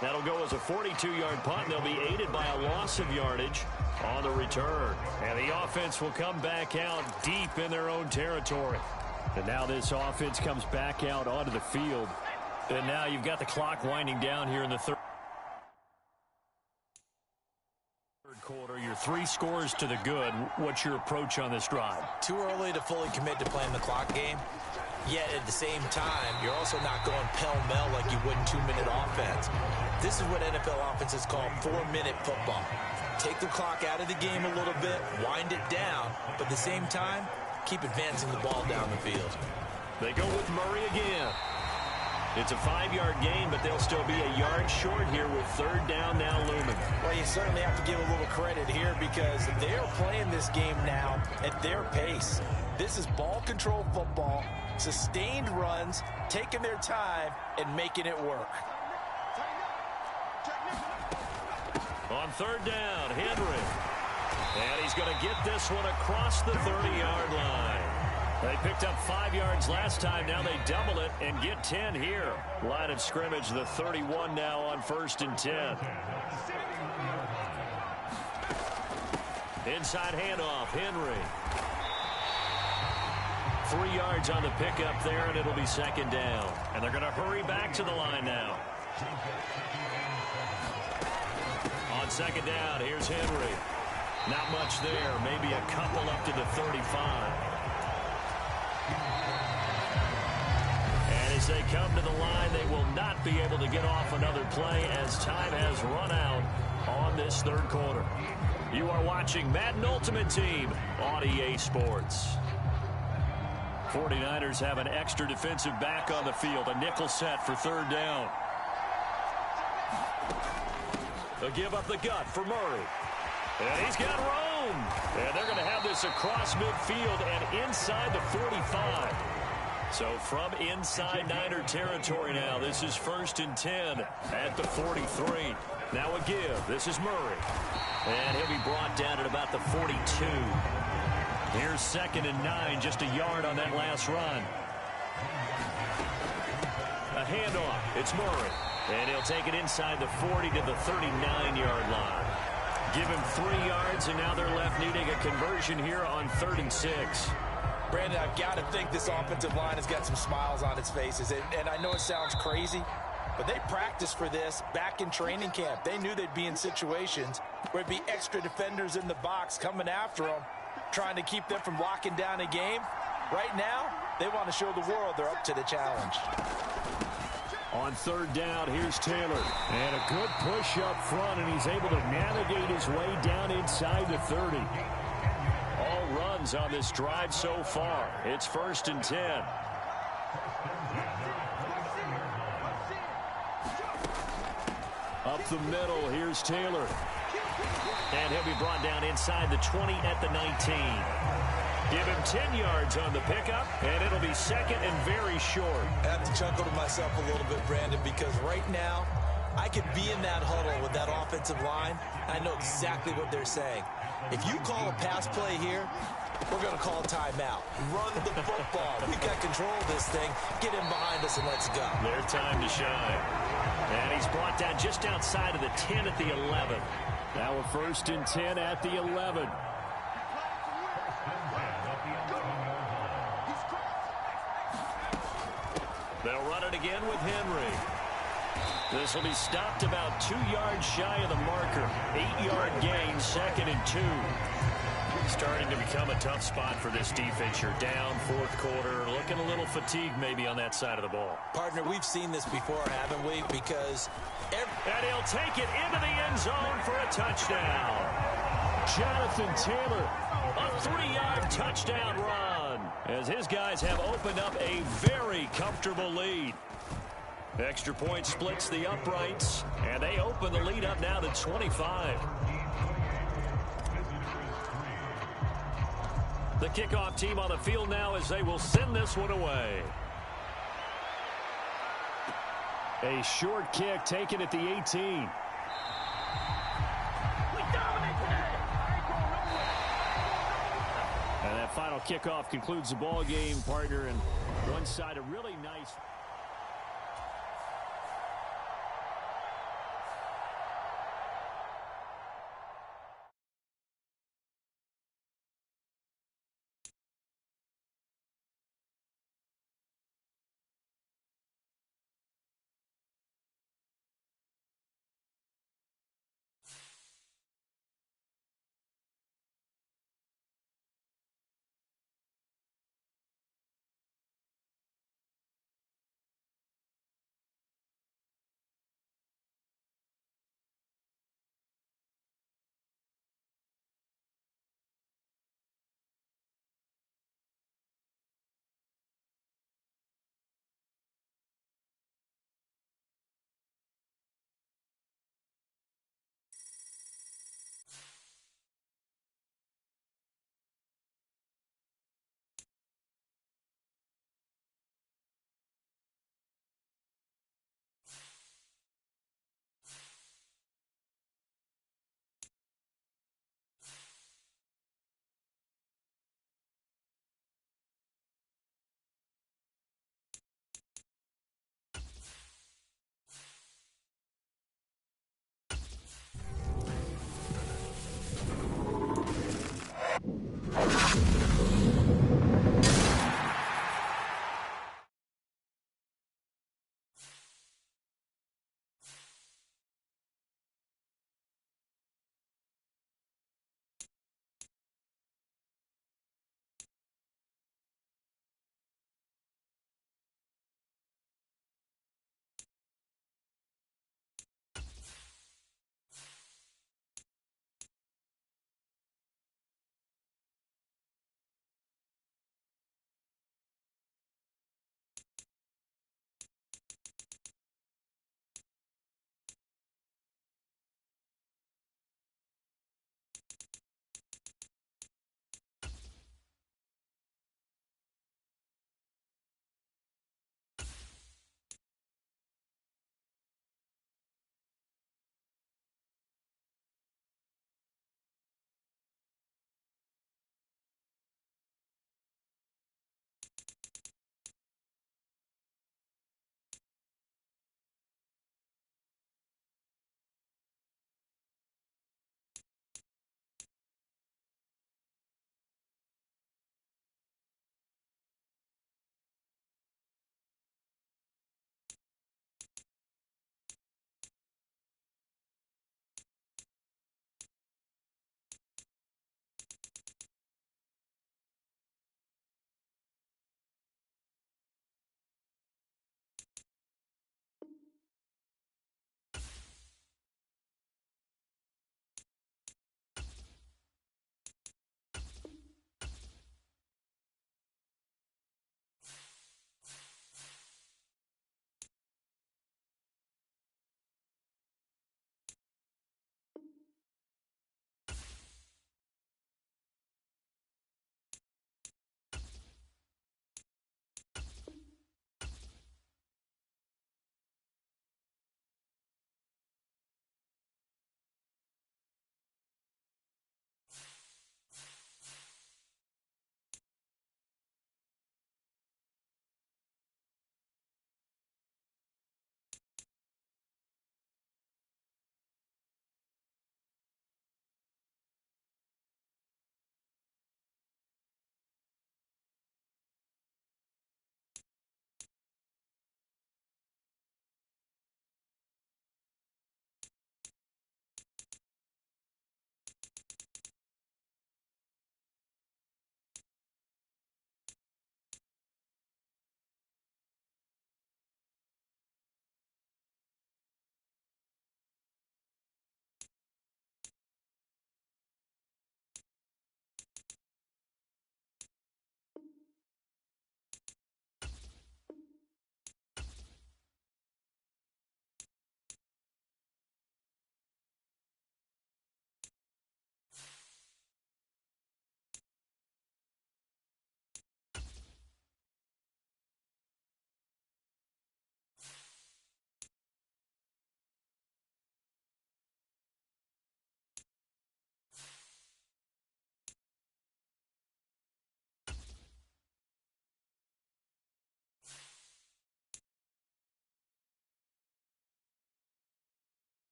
That'll go as a 42-yard punt, and they'll be aided by a loss of yardage on the return. And the offense will come back out deep in their own territory. And now this offense comes back out onto the field. And now you've got the clock winding down here in the third quarter. You're 3 scores to the good. What's your approach on this drive? Too early to fully commit to playing the clock game. Yet at the same time, you're also not going pell-mell like you would in 2-minute offense. This is what NFL offenses call 4-minute football. Take the clock out of the game a little bit, wind it down, but at the same time, keep advancing the ball down the field. They go with Murray again. It's a 5-yard gain, but they'll still be a yard short here with 3rd down now looming. Well, you certainly have to give a little credit here because they're playing this game now at their pace. This is ball control football, sustained runs, taking their time, and making it work. On 3rd down, Henry. And he's going to get this one across the 30-yard line. They picked up 5 yards last time. Now they double it and get 10 here. Line of scrimmage, the 31 now on 1st and 10. Inside handoff, Henry. 3 yards on the pickup there, and it'll be 2nd down. And they're going to hurry back to the line now. On 2nd down, here's Henry. Not much there, maybe a couple up to the 35. As they come to the line, they will not be able to get off another play as time has run out on this third quarter. You are watching Madden Ultimate Team on EA Sports. 49ers have an extra defensive back on the field. A nickel set for third down. They'll give up the gut for Murray. And he's got room. And they're going to have this across midfield and inside the 45. So from inside Niner territory now, this is 1st and 10 at the 43. Now a give. This is Murray. And he'll be brought down at about the 42. Here's 2nd and 9, just a yard on that last run. A handoff. It's Murray. And he'll take it inside the 40 to the 39-yard line. Give him 3 yards, and now they're left needing a conversion here on 3rd and 6. Brandon, I've got to think this offensive line has got some smiles on its faces. And I know it sounds crazy, but they practiced for this back in training camp. They knew they'd be in situations where it'd be extra defenders in the box coming after them, trying to keep them from locking down a game. Right now, they want to show the world they're up to the challenge. On 3rd down, here's Taylor. And a good push up front, and he's able to navigate his way down inside the 30. All runs on this drive so far. It's 1st and 10. Up the middle, here's Taylor. And he'll be brought down inside the 20 at the 19. Give him 10 yards on the pickup, and it'll be 2nd and very short. I have to chuckle to myself a little bit, Brandon, because right now, I could be in that huddle with that offensive line. I know exactly what they're saying. If you call a pass play here, we're going to call a timeout. Run the football. We've got control of this thing. Get him behind us and let's go. Their time to shine. And he's brought down just outside of the 10 at the 11. Now a 1st and 10 at the 11. They'll run it again with Henry. This will be stopped about 2 yards shy of the marker. 8-yard gain, 2nd and 2. Starting to become a tough spot for this defense. You're down 4th quarter, looking a little fatigued maybe on that side of the ball. Partner, we've seen this before, haven't we? Because and he'll take it into the end zone for a touchdown. Jonathan Taylor. A 3-yard touchdown run as his guys have opened up a very comfortable lead. Extra point splits the uprights, and they open the lead up now to 25. The kickoff team on the field now as they will send this one away. A short kick taken at the 18. And that final kickoff concludes the ball game, partner, and one side a really nice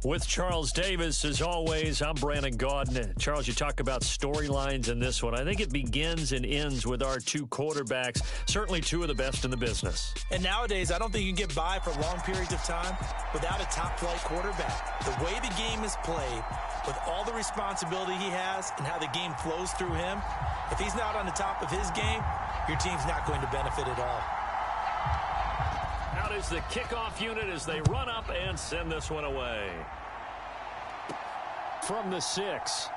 With Charles Davis, as always, I'm Brandon Gaudin. Charles, you talk about storylines in this one. I think it begins and ends with our two quarterbacks, certainly two of the best in the business. And nowadays, I don't think you can get by for long periods of time without a top-flight quarterback. The way the game is played, with all the responsibility he has and how the game flows through him, if he's not on the top of his game, your team's not going to benefit at all. Out is the kickoff unit as they run up and send this one away. From the 6.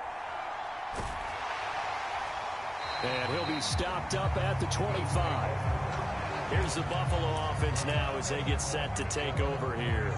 And he'll be stopped up at the 25. Here's the Buffalo offense now as they get set to take over here.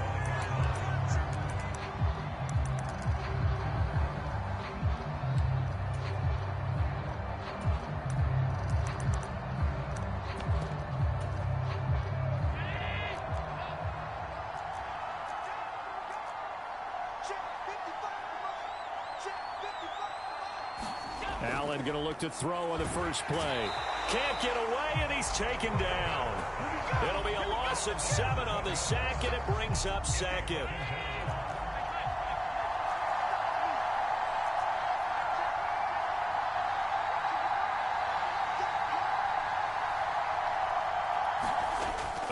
Allen going to look to throw on the first play. Can't get away, and he's taken down. It'll be a loss of 7 on the sack, and it brings up second.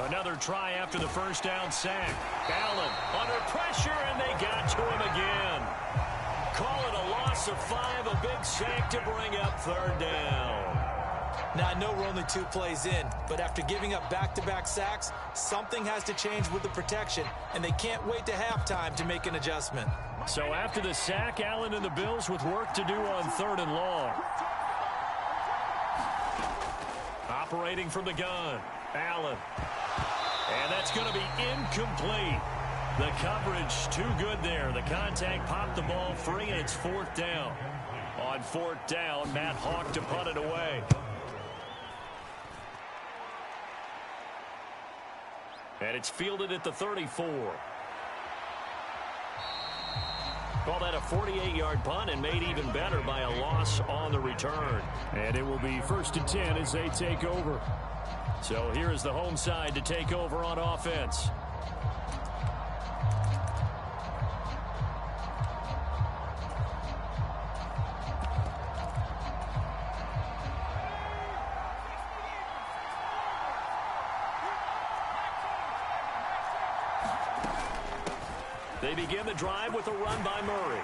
Another try after the first down sack. Allen under pressure, and they got to him again. Call it a loss of 5, a big sack to bring up third down. Now, I know we're only 2 plays in, but after giving up back-to-back sacks, something has to change with the protection, and they can't wait to halftime to make an adjustment. So after the sack, Allen and the Bills with work to do on 3rd and long. Operating from the gun, Allen. And that's going to be incomplete. The coverage too good there. The contact popped the ball free, and it's 4th down. On 4th down, Matt Hawk to punt it away. And it's fielded at the 34. Call that a 48-yard punt and made even better by a loss on the return. And it will be 1st and 10 as they take over. So here is the home side to take over on offense. They begin the drive with a run by Murray.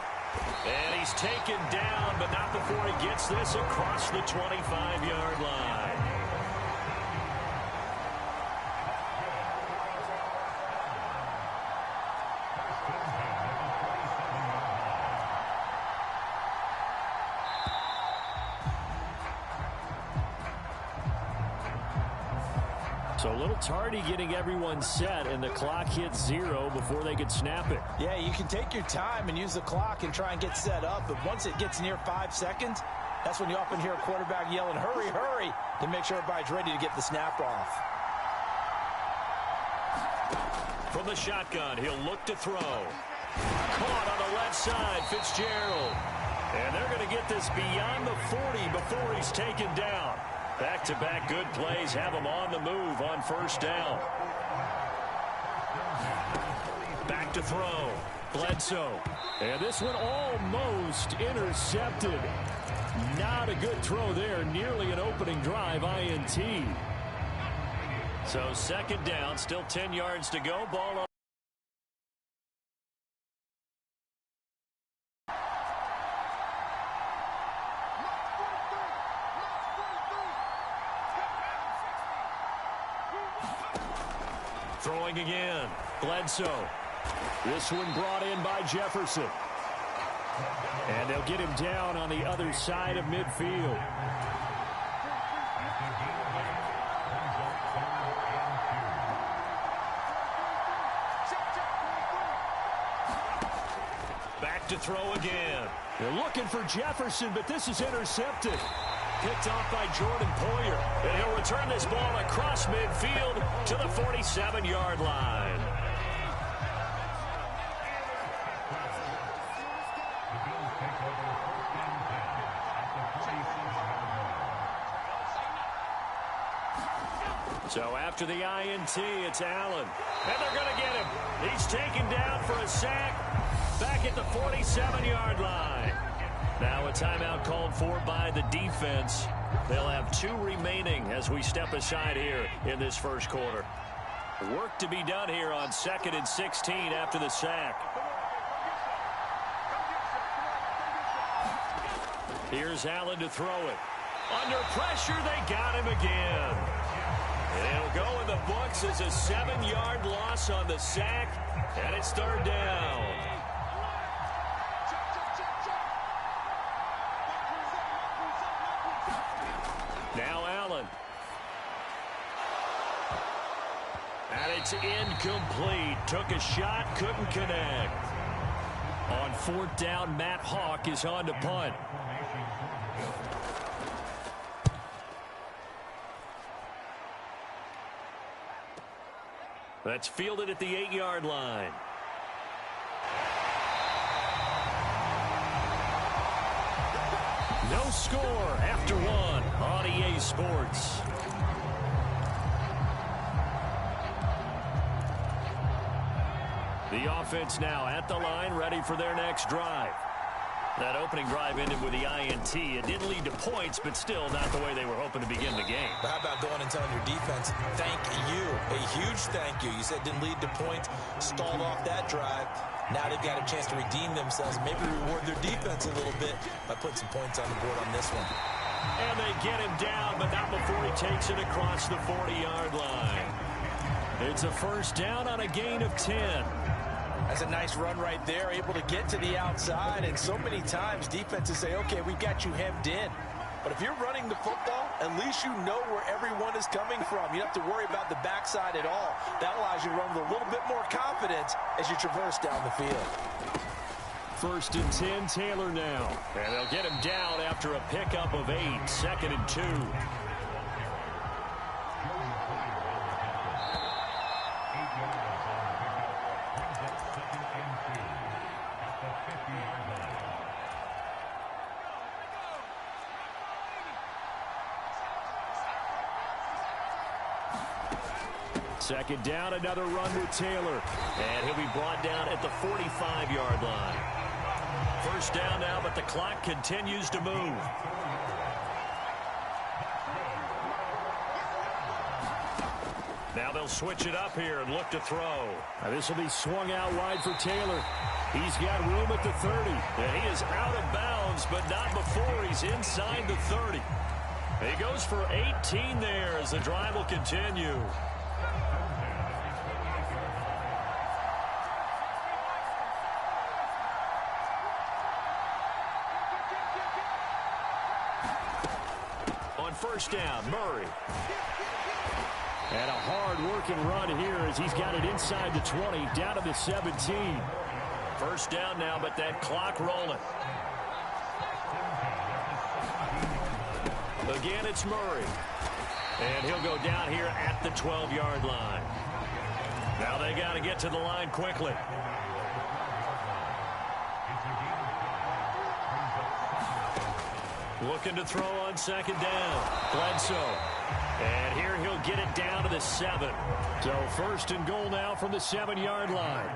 And he's taken down, but not before he gets this across the 25-yard line. So a little tardy getting everyone set, and the clock hits 0 before they could snap it. Yeah, you can take your time and use the clock and try and get set up, but once it gets near 5 seconds, that's when you often hear a quarterback yelling, hurry, hurry, to make sure everybody's ready to get the snap off. From the shotgun, he'll look to throw. Caught on the left side, Fitzgerald. And they're going to get this beyond the 40 before he's taken down. Back-to-back good plays have him on the move on 1st down. Back to throw. Bledsoe. And this one almost intercepted. Not a good throw there. Nearly an opening drive INT. So 2nd down, still 10 yards to go. Ball up. Throwing again. Bledsoe. This one brought in by Jefferson. And they'll get him down on the other side of midfield. Back to throw again. They're looking for Jefferson, but this is intercepted. Picked off by Jordan Poyer. And he'll return this ball across midfield to the 47-yard line. So after the INT, it's Allen. And they're going to get him. He's taken down for a sack back at the 47-yard line. Now a timeout called for by the defense. They'll have 2 remaining as we step aside here in this first quarter. Work to be done here on 2nd and 16 after the sack. Here's Allen to throw it. Under pressure, they got him again. And it'll go in the books as a 7-yard loss on the sack, and it's 3rd down. Now Allen. And it's incomplete. Took a shot, couldn't connect. On 4th down, Matt Hawk is on to punt. That's fielded at the 8-yard line. No score after 1 on EA Sports. The offense now at the line, ready for their next drive. That opening drive ended with the INT. It didn't lead to points, but still not the way they were hoping to begin the game. But how about going and telling your defense, thank you, a huge thank you. You said didn't lead to points, stalled off that drive. Now they've got a chance to redeem themselves, maybe reward their defense a little bit by putting some points on the board on this one. And they get him down, but not before he takes it across the 40-yard line. It's a 1st down on a gain of 10. That's a nice run right there, able to get to the outside. And so many times defenses say, okay, we've got you hemmed in. But if you're running the football, at least you know where everyone is coming from. You don't have to worry about the backside at all. That allows you to run with a little bit more confidence as you traverse down the field. 1st and 10, Taylor now. And they'll get him down after a pickup of 8, 2nd and 2. Second down, another run with Taylor. And he'll be brought down at the 45-yard line. 1st down now, but the clock continues to move. Now they'll switch it up here and look to throw. Now this will be swung out wide for Taylor. He's got room at the 30. And he is out of bounds, but not before he's inside the 30. He goes for 18 there as the drive will continue. On 1st down, Murray. And a hard-working run here as he's got it inside the 20, down to the 17. 1st down now, but that clock rolling. Again, it's Murray. And he'll go down here at the 12-yard line. Now they got to get to the line quickly. Looking to throw on 2nd down. Bledsoe. And here he'll get it down to the 7. So 1st and goal now from the 7-yard line.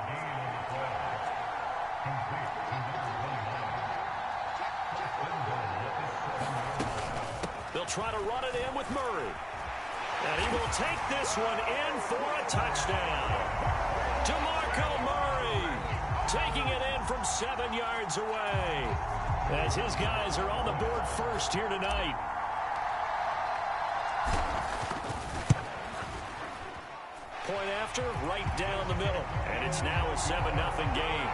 They'll try to run it in with Murray. And he will take this one in for a touchdown. DeMarco Murray taking it in from 7 yards away. As his guys are on the board first here tonight. Point after, right down the middle. And it's now a 7-0 game.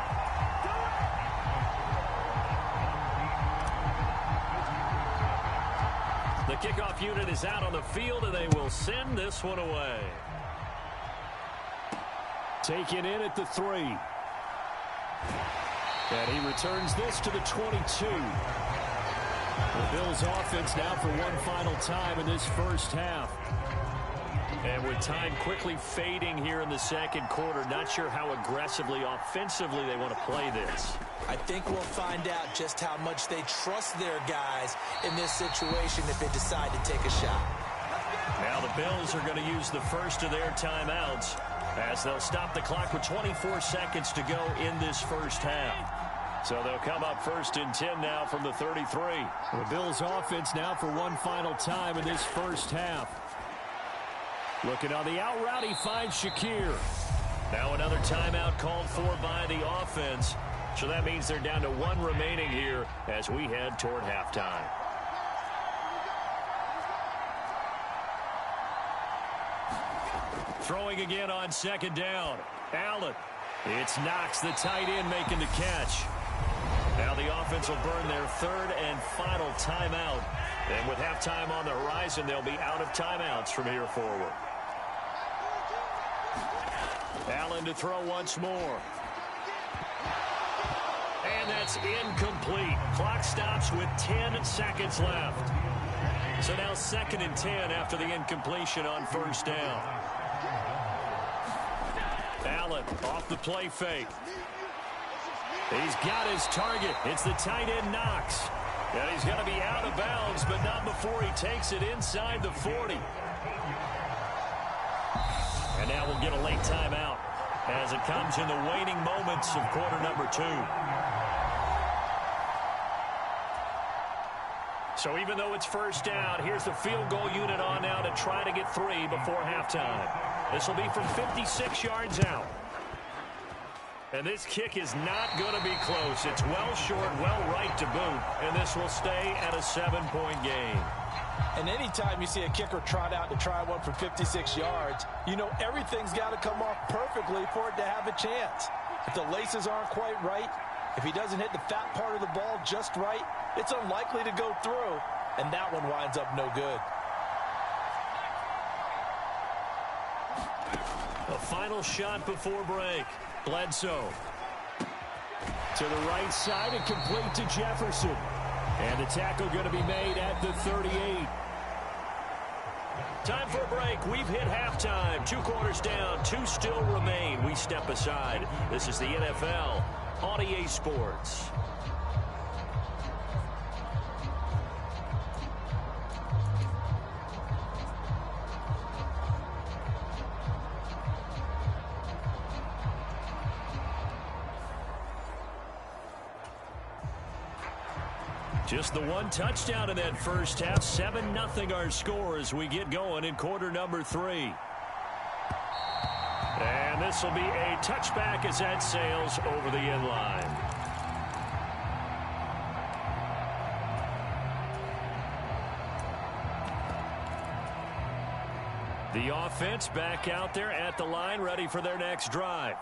The kickoff unit is out on the field, and they will send this one away. Taken in at the 3. And he returns this to the 22. The Bills offense now for one final time in this 1st half. And with time quickly fading here in the 2nd quarter, not sure how aggressively, offensively they want to play this. I think we'll find out just how much they trust their guys in this situation if they decide to take a shot. Now the Bills are going to use the first of their timeouts as they'll stop the clock with 24 seconds to go in this first half. So they'll come up 1st and 10 now from the 33. The Bills offense now for one final time in this first half. Looking on the out route, he finds Shakir. Now another timeout called for by the offense. So that means they're down to one remaining here as we head toward halftime. Throwing again on 2nd down. Allen. It's Knox, the tight end, making the catch. Now the offense will burn their 3rd and final timeout. And with halftime on the horizon, they'll be out of timeouts from here forward. Allen to throw once more. And that's incomplete. Clock stops with 10 seconds left. So now 2nd and 10 after the incompletion on 1st down. Allen off the play fake. He's got his target. It's the tight end Knox. And he's going to be out of bounds, but not before he takes it inside the 40. And now we'll get a late timeout as it comes in the waning moments of quarter number 2. So even though it's 1st down, here's the field goal unit on now to try to get 3 before halftime. This will be from 56 yards out. And this kick is not going to be close. It's well short, well right to boot, and this will stay at a 7-point game. And anytime you see a kicker trot out to try one from 56 yards, you know everything's got to come off perfectly for it to have a chance. If the laces aren't quite right, if he doesn't hit the fat part of the ball just right, it's unlikely to go through, and that one winds up no good. A final shot before break. Bledsoe. To the right side and complete to Jefferson. And the tackle going to be made at the 38. Time for a break. We've hit halftime. 2 quarters down. 2 still remain. We step aside. This is the NFL on EA Sports. Just the one touchdown in that first half. 7-0 our score as we get going in quarter number 3. And this will be a touchback as that sails over the end line. The offense back out there at the line, ready for their next drive.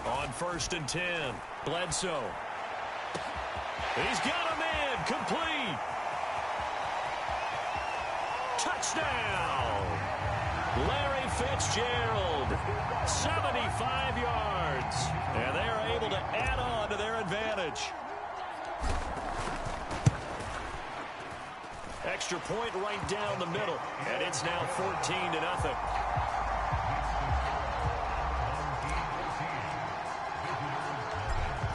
On 1st and 10, Bledsoe. He's got him in, complete. Touchdown. Larry Fitzgerald, 75 yards. And they are able to add on to their advantage. Extra point right down the middle, and it's now 14-0.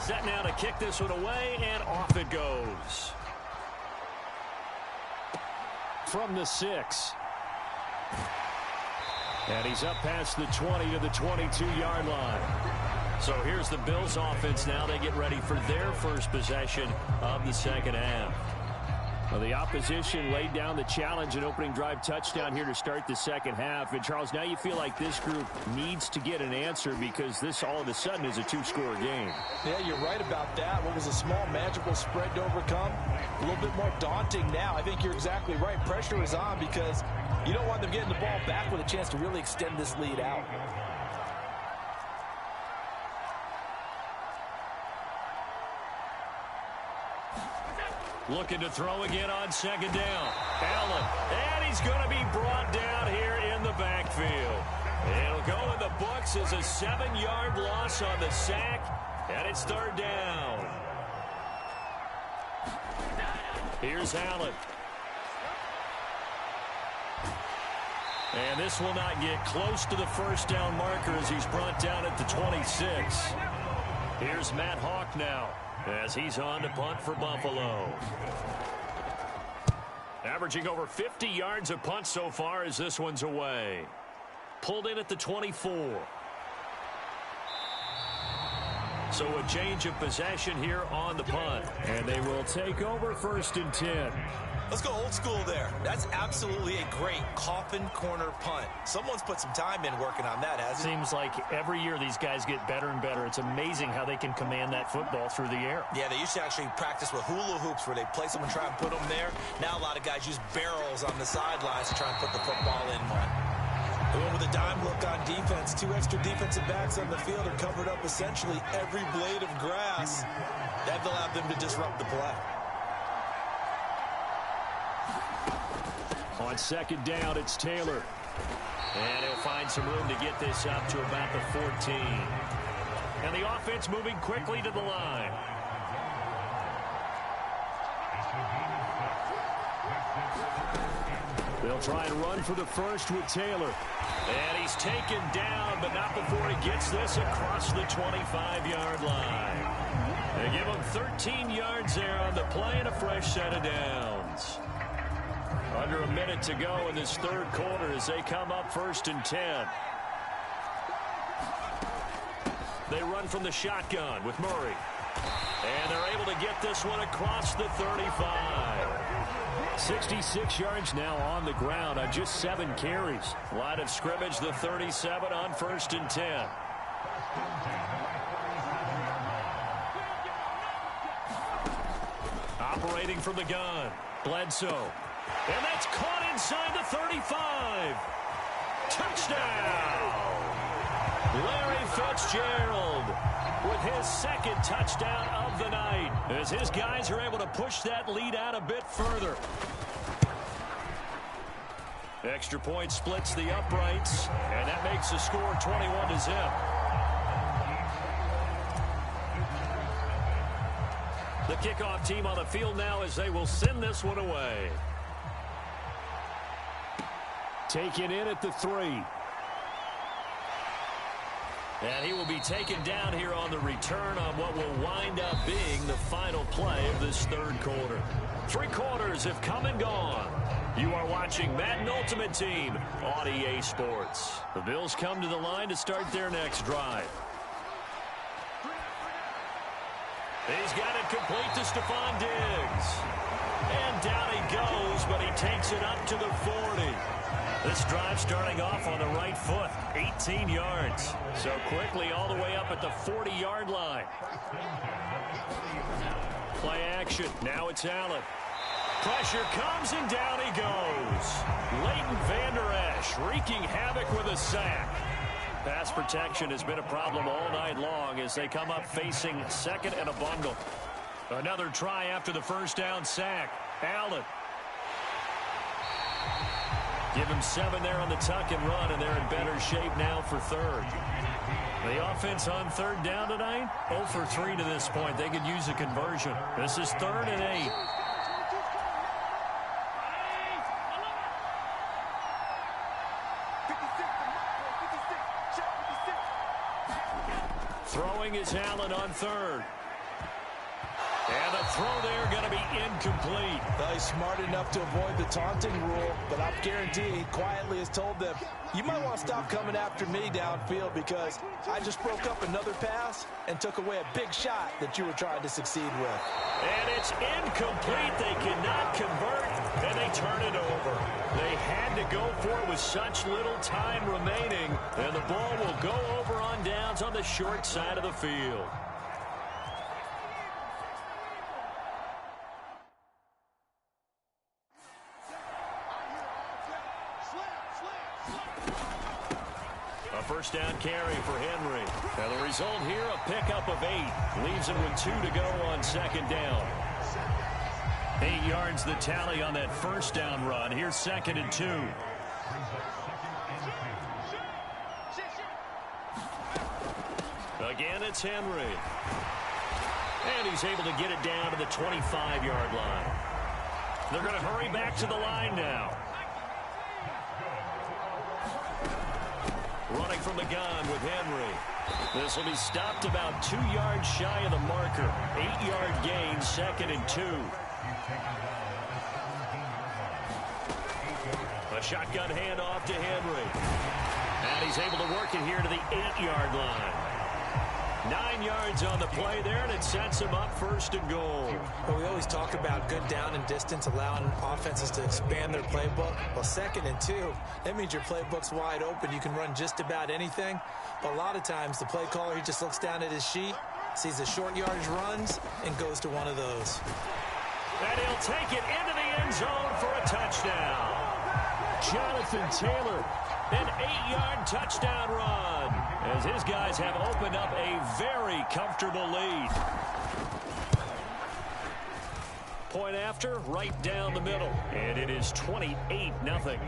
Set now to kick this one away, and off it goes. From the 6. And he's up past the 20 to the 22-yard line. So here's the Bills offense now. They get ready for their first possession of the second half. Well, the opposition laid down the challenge, an opening drive touchdown here to start the second half. And, Charles, now you feel like this group needs to get an answer because this all of a sudden is a 2-score game. Yeah, you're right about that. What was a small, magical spread to overcome, a little bit more daunting now. I think you're exactly right. Pressure is on because you don't want them getting the ball back with a chance to really extend this lead out. Looking to throw again on 2nd down. Allen, and he's going to be brought down here in the backfield. It'll go in the books as a 7-yard loss on the sack, and it's 3rd down. Here's Allen. And this will not get close to the 1st down marker as he's brought down at the 26. Here's Matt Hawk now as he's on to punt for Buffalo. Averaging over 50 yards a punt so far as this one's away. Pulled in at the 24. So a change of possession here on the punt. And they will take over 1st and 10. Let's go old school there. That's absolutely a great coffin corner punt. Someone's put some time in working on that, hasn't it? Seems like every year these guys get better and better. It's amazing how they can command that football through the air. Yeah, they used to actually practice with hula hoops where they place them and try and put them there. Now a lot of guys use barrels on the sidelines to try and put the football in one. Going with a dime look on defense. 2 extra defensive backs on the field are covered up essentially every blade of grass. That allowed them to disrupt the play. On 2nd down, it's Taylor. And he'll find some room to get this up to about the 14. And the offense moving quickly to the line. They'll try and run for the first with Taylor. And he's taken down, but not before he gets this across the 25-yard line. They give him 13 yards there on the play and a fresh set of downs. Under a minute to go in this 3rd quarter as they come up 1st and 10. They run from the shotgun with Murray. And they're able to get this one across the 35. 66 yards now on the ground on just 7 carries. Line of scrimmage, the 37 on 1st and 10. Operating from the gun, Bledsoe. And that's caught inside the 35. Touchdown! Larry Fitzgerald with his 2nd touchdown of the night as his guys are able to push that lead out a bit further. Extra point splits the uprights, and that makes the score 21-0. The kickoff team on the field now as they will send this one away. Taken in at the 3. And he will be taken down here on the return on what will wind up being the final play of this 3rd quarter. 3 quarters have come and gone. You are watching Madden Ultimate Team on EA Sports. The Bills come to the line to start their next drive. He's got it complete to Stephon Diggs. And down he goes, but he takes it up to the 40. This drive starting off on the right foot, 18 yards. So quickly all the way up at the 40-yard line. Play action. Now it's Allen. Pressure comes and down he goes. Leighton Vander Esch wreaking havoc with a sack. Pass protection has been a problem all night long as they come up facing 2nd and a bundle. Another try after the 1st down sack. Allen. Give him 7 there on the tuck and run, and they're in better shape now for 3rd. The offense on 3rd down tonight, 0 for 3 to this point. They could use a conversion. This is 3rd and 8. Throwing is Allen on 3rd. And the throw there going to be incomplete. Well, he's smart enough to avoid the taunting rule, but I guarantee he quietly has told them, you might want to stop coming after me downfield because I just broke up another pass and took away a big shot that you were trying to succeed with. And it's incomplete. They cannot convert, and they turn it over. They had to go for it with such little time remaining, and the ball will go over on downs on the short side of the field. A 1st down carry for Henry. And the result here, a pickup of 8. Leaves him with 2 to go on 2nd down. 8 yards the tally on that 1st down run. Here's 2nd and 2. Again, it's Henry. And he's able to get it down to the 25-yard line. They're going to hurry back to the line now. Running from the gun with Henry. This will be stopped about 2 yards shy of the marker. 8-yard gain, 2nd and 2. A shotgun handoff to Henry. And he's able to work it here to the 8-yard line. 9 yards on the play there, and it sets him up 1st and goal. Well, we always talk about good down and distance, allowing offenses to expand their playbook. Well, 2nd and 2, that means your playbook's wide open. You can run just about anything. But a lot of times, the play caller, he just looks down at his sheet, sees the short yardage runs, and goes to one of those. And he'll take it into the end zone for a touchdown. Jonathan Taylor, an 8-yard touchdown run, as his guys have opened up a very comfortable lead. Point after, right down the middle, and it is 28-0.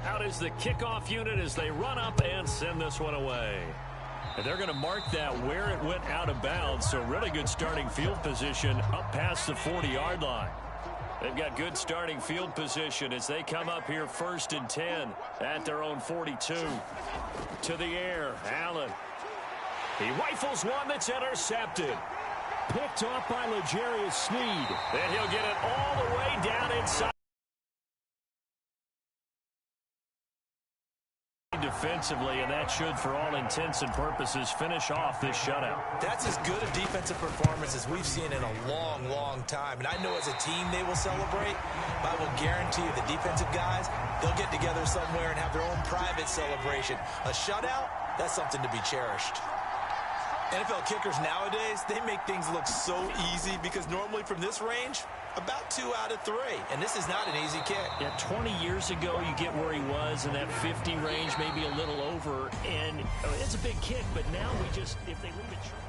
Out is the kickoff unit as they run up and send this one away. And they're going to mark that where it went out of bounds, so really good starting field position up past the 40-yard line. They've got good starting field position as they come up here 1st and 10 at their own 42. To the air, Allen. He rifles one that's intercepted. Picked off by L'Jarius Sneed. Then he'll get it all the way down inside. Defensively, and that should, for all intents and purposes, finish off this shutout. That's as good a defensive performance as we've seen in a long, long time. And I know as a team they will celebrate, but I will guarantee you the defensive guys, they'll get together somewhere and have their own private celebration. A shutout, that's something to be cherished. NFL kickers nowadays, they make things look so easy because normally from this range, about 2 out of 3. And this is not an easy kick. Yeah, 20 years ago, you get where he was in that 50 range, maybe a little over. And it's a big kick, but now we just, if they leave it short.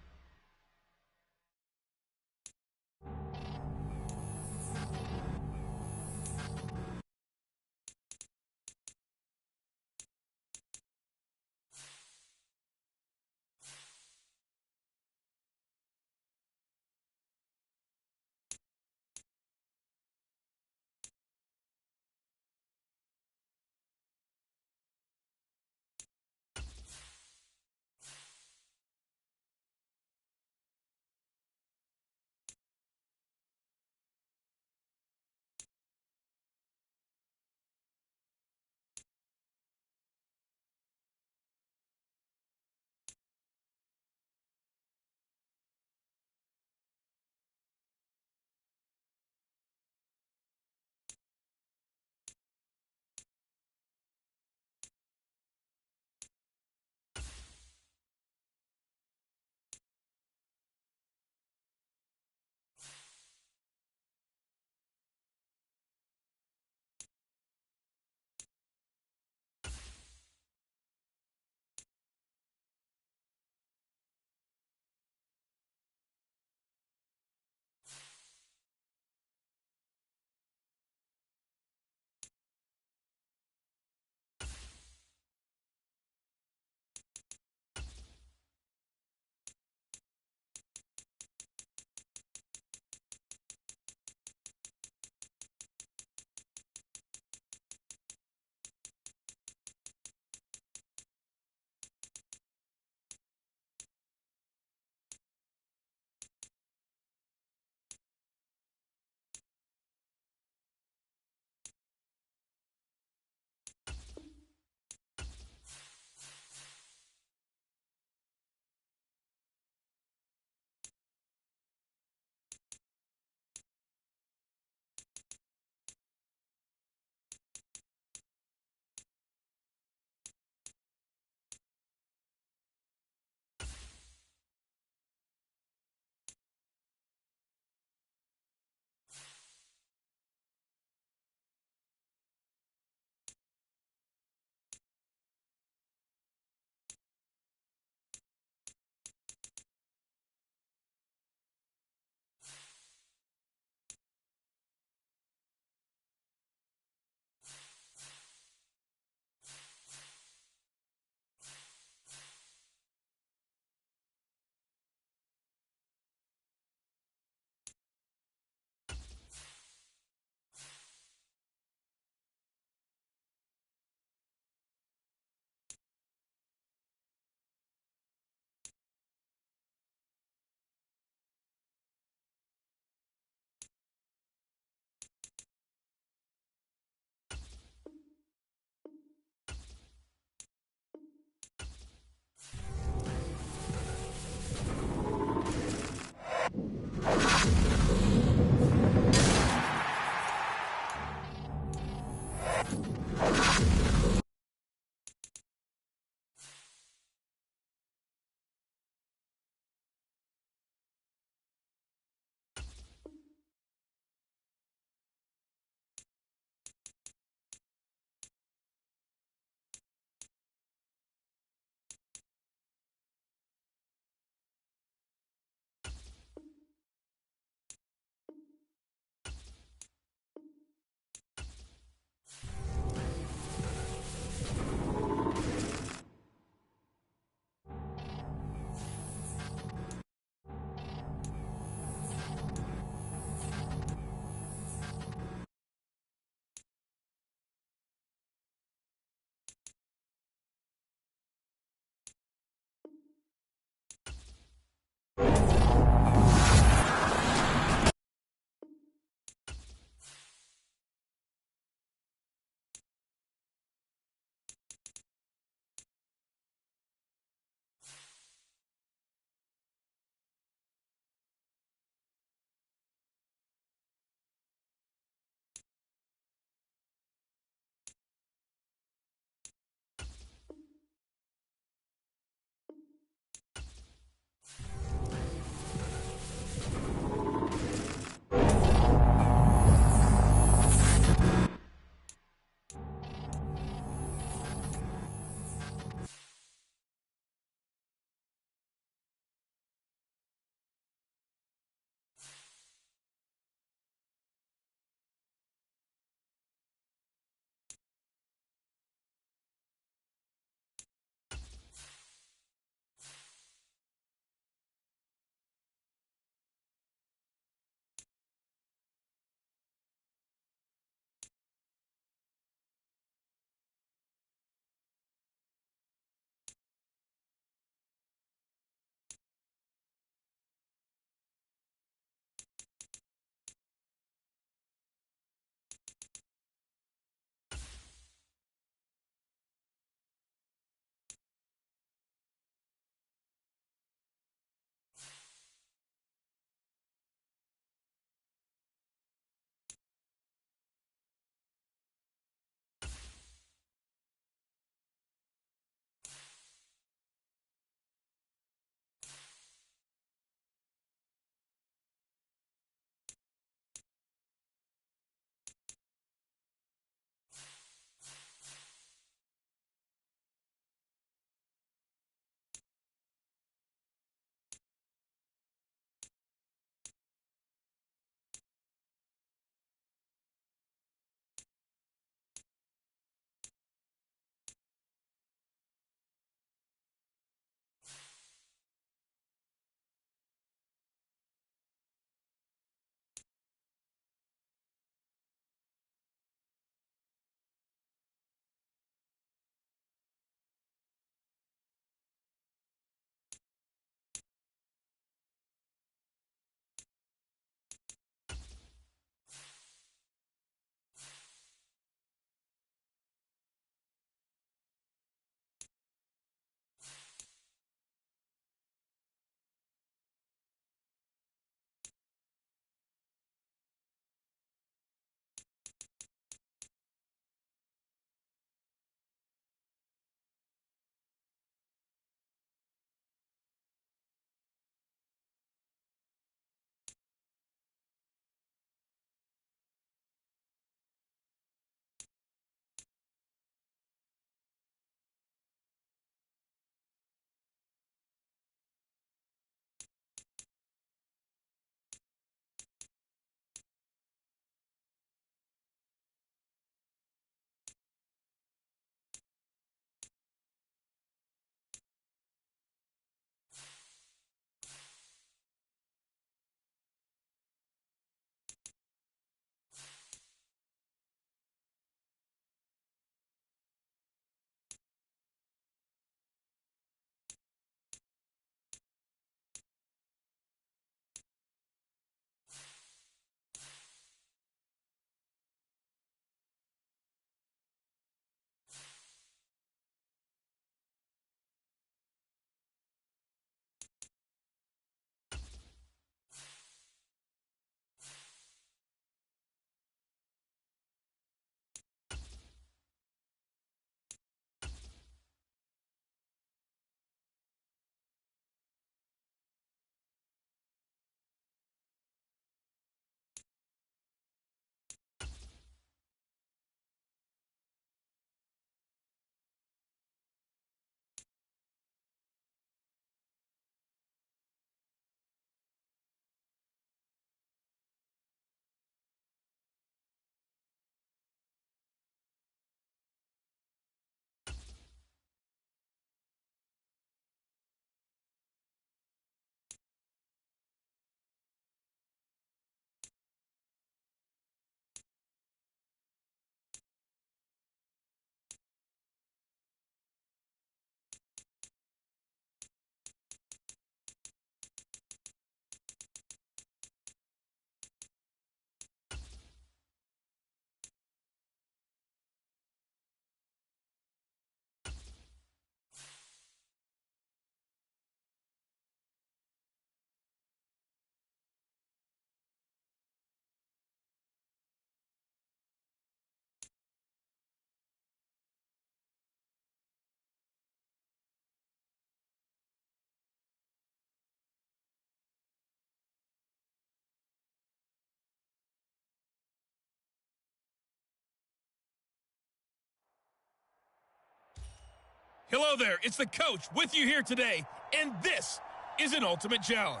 Hello there, it's the coach with you here today, and this is an ultimate challenge.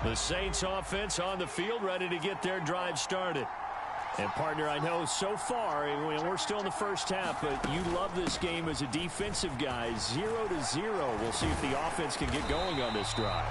The Saints offense on the field, ready to get their drive started. And, partner, I know so far, we're still in the first half, but you love this game as a defensive guy. 0-0. We'll see if the offense can get going on this drive.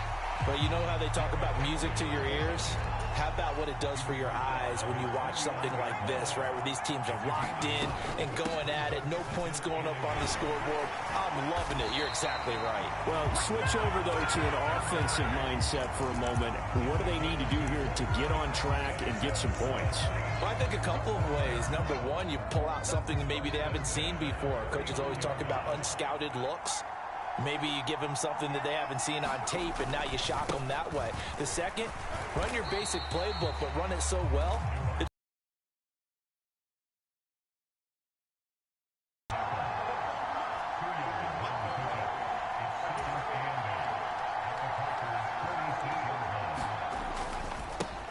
But you know how they talk about music to your ears? How about what it does for your eyes when you watch something like this, right, where these teams are locked in and going at it, no points going up on the scoreboard. I'm loving it. You're exactly right. Well, switch over, though, to an offensive mindset for a moment. What do they need to do here to get on track and get some points? Well, I think a couple of ways. Number one, you pull out something maybe they haven't seen before. Coaches always talk about unscouted looks. Maybe you give them something that they haven't seen on tape, and now you shock them that way. The second, run your basic playbook, but run it so well.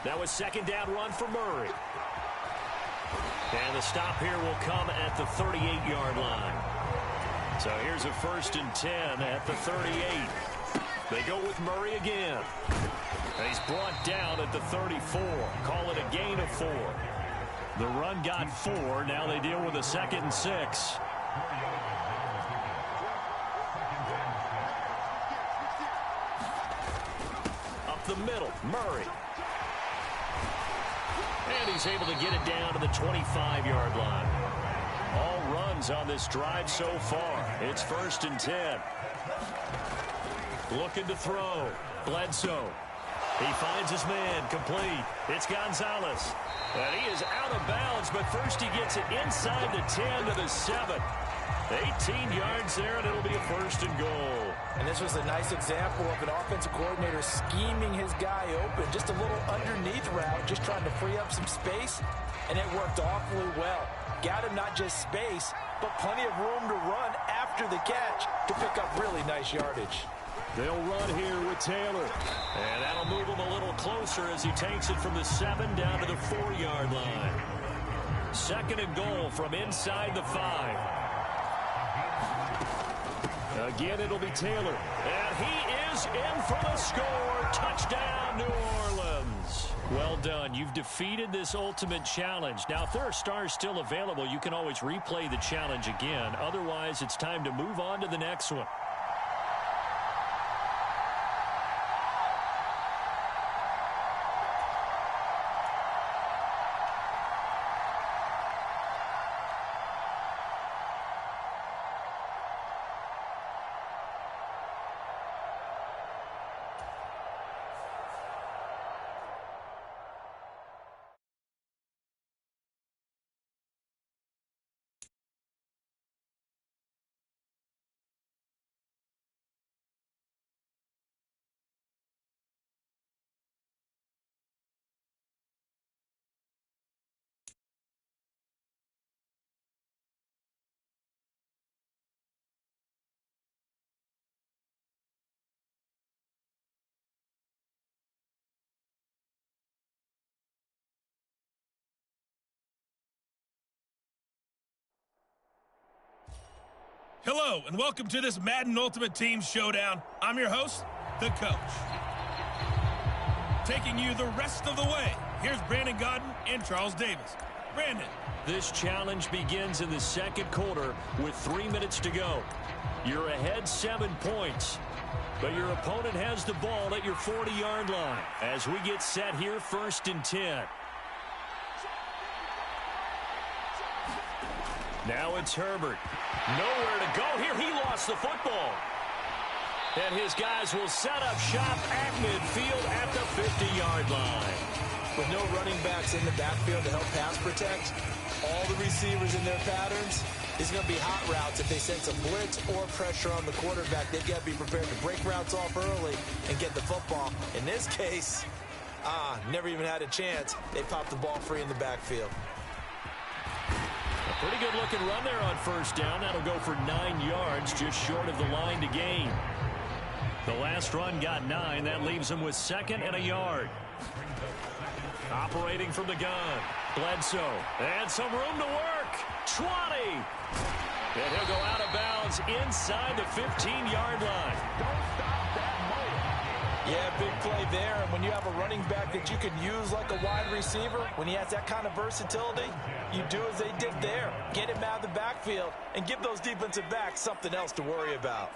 That was second down run for Murray. And the stop here will come at the 38-yard line. So here's a 1st and 10 at the 38. They go with Murray again. And he's brought down at the 34. Call it a gain of 4. The run got 4. Now they deal with a 2nd and 6. Up the middle, Murray. And he's able to get it down to the 25-yard line. All runs on this drive so far. It's 1st and 10. Looking to throw. Bledsoe. He finds his man. Complete. It's Gonzalez. And he is out of bounds, but first he gets it inside the 10 to the 7. 18 yards there, and it'll be a 1st and goal. And this was a nice example of an offensive coordinator scheming his guy open. Just a little underneath route, just trying to free up some space, and it worked awfully well. Got him not just space, but plenty of room to run after the catch to pick up really nice yardage. They'll run here with Taylor. And that'll move him a little closer as he takes it from the 7 down to the 4-yard line. 2nd and goal from inside the 5. Again, it'll be Taylor. And he is in for the score. Touchdown, New Orleans. Well done. You've defeated this ultimate challenge. Now, if there are stars still available, you can always replay the challenge again. Otherwise, it's time to move on to the next one. Hello, and welcome to this Madden Ultimate Team Showdown. I'm your host, the coach. Taking you the rest of the way, here's Brandon Godden and Charles Davis. Brandon. This challenge begins in the 2nd quarter with 3 minutes to go. You're ahead 7 points, but your opponent has the ball at your 40-yard line. As we get set here, 1st and 10. Now it's Herbert. Nowhere to go here. He lost the football. And his guys will set up shop at midfield at the 50-yard line. With no running backs in the backfield to help pass protect, all the receivers in their patterns, it's going to be hot routes. If they sense a blitz or pressure on the quarterback, they've got to be prepared to break routes off early and get the football. In this case, never even had a chance. They popped the ball free in the backfield. Pretty good looking run there on 1st down. That'll go for 9 yards, just short of the line to gain. The last run got 9. That leaves him with 2nd and a yard. Operating from the gun. Bledsoe. And some room to work. 20. And he'll go out of bounds inside the 15-yard line. Don't stop that motor. Yeah, big play there. And when you have a running back that you can use like a wide receiver, when he has that kind of versatility, you do as they did there. Get him out of the backfield and give those defensive backs something else to worry about.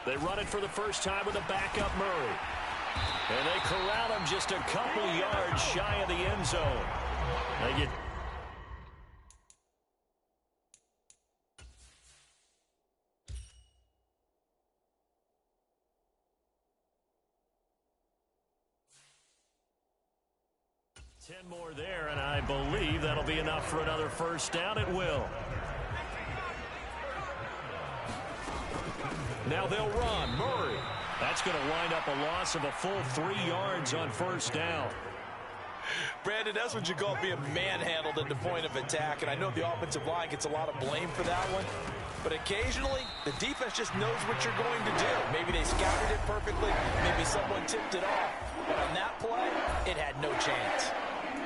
They run it for the first time with a backup Murray. And they corral him just a couple yards shy of the end zone. They get... Ten more there, and I believe that'll be enough for another first down. It will. Now they'll run. Murray. That's going to wind up a loss of a full 3 yards on first down. Brandon, that's what you call being manhandled at the point of attack, and I know the offensive line gets a lot of blame for that one, but occasionally the defense just knows what you're going to do. Maybe they scouted it perfectly, maybe someone tipped it off, but on that play, it had no chance.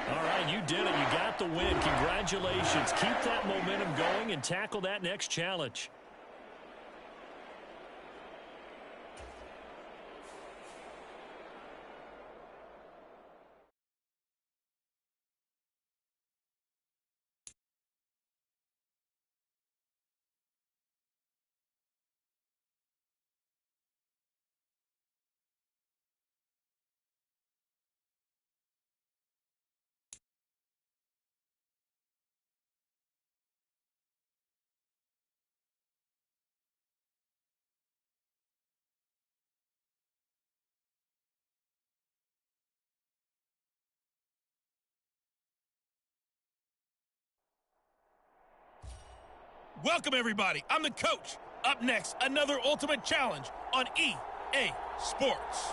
All right, you did it. You got the win. Congratulations. Keep that momentum going and tackle that next challenge. Welcome, everybody. I'm the coach. Up next, another ultimate challenge on EA Sports.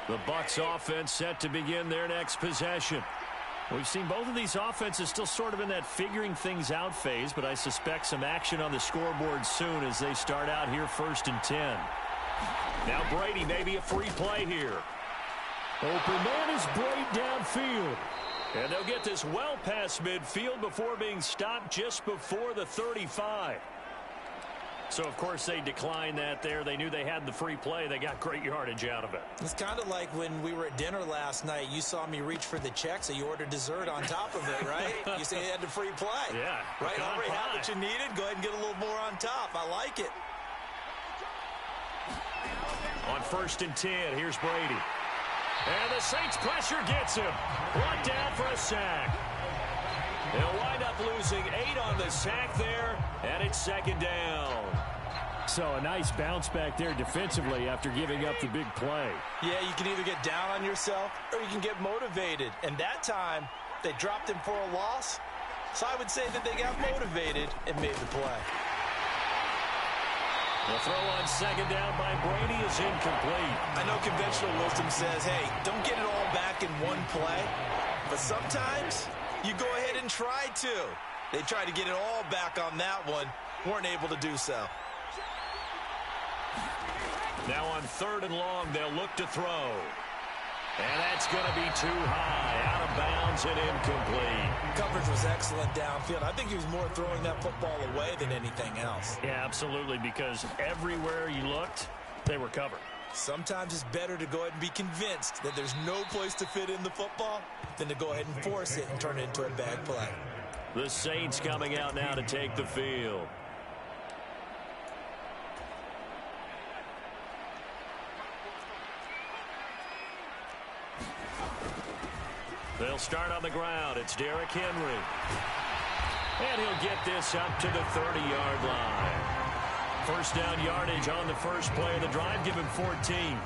The Bucs offense set to begin their next possession. We've seen both of these offenses still sort of in that figuring things out phase, but I suspect some action on the scoreboard soon as they start out here 1st and 10. Now Brady, maybe a free play here. Open man is Brady downfield. And they'll get this well past midfield before being stopped just before the 35. So, of course, they declined that there. They knew they had the free play. They got great yardage out of it. It's kind of like when we were at dinner last night. You saw me reach for the check, so you ordered dessert on top of it, right? You say you had the free play. Yeah. Right? Already had what you needed. Go ahead and get a little more on top. I like it. On 1st and 10, here's Brady. And the Saints pressure gets him. Brought down for a sack. They'll wind up losing 8 on the sack there, and it's 2nd down. So a nice bounce back there defensively after giving up the big play. Yeah, you can either get down on yourself or you can get motivated. And that time, they dropped him for a loss. So I would say that they got motivated and made the play. The throw on 2nd down by Brady is incomplete. I know conventional wisdom says, hey, don't get it all back in one play. But sometimes you go ahead and try to. They tried to get it all back on that one. Weren't able to do so. Now on 3rd and long, they'll look to throw. And that's going to be too high, out of bounds and incomplete. Coverage was excellent downfield. I think he was more throwing that football away than anything else. Yeah, absolutely, because everywhere you looked, they were covered. Sometimes it's better to go ahead and be convinced that there's no place to fit in the football than to go ahead and force it and turn it into a bad play. The Saints coming out now to take the field. They'll start on the ground. It's Derrick Henry. And he'll get this up to the 30-yard line. 1st down yardage on the first play of the drive. Give him 14.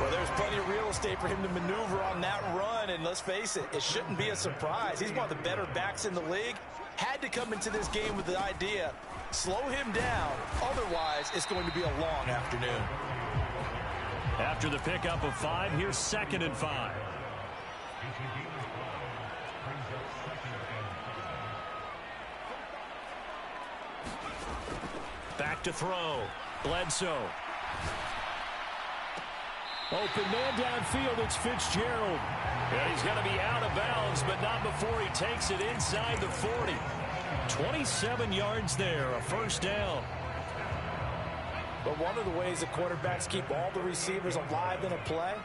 Well, there's plenty of real estate for him to maneuver on that run. And let's face it, it shouldn't be a surprise. He's one of the better backs in the league. Had to come into this game with the idea, slow him down. Otherwise, it's going to be a long afternoon. After the pickup of 5, here's 2nd and 5. Back to throw. Bledsoe. Open man downfield, it's Fitzgerald. Yeah, he's going to be out of bounds, but not before he takes it inside the 40. 27 yards there, a 1st down. But one of the ways that quarterbacks keep all the receivers alive in a play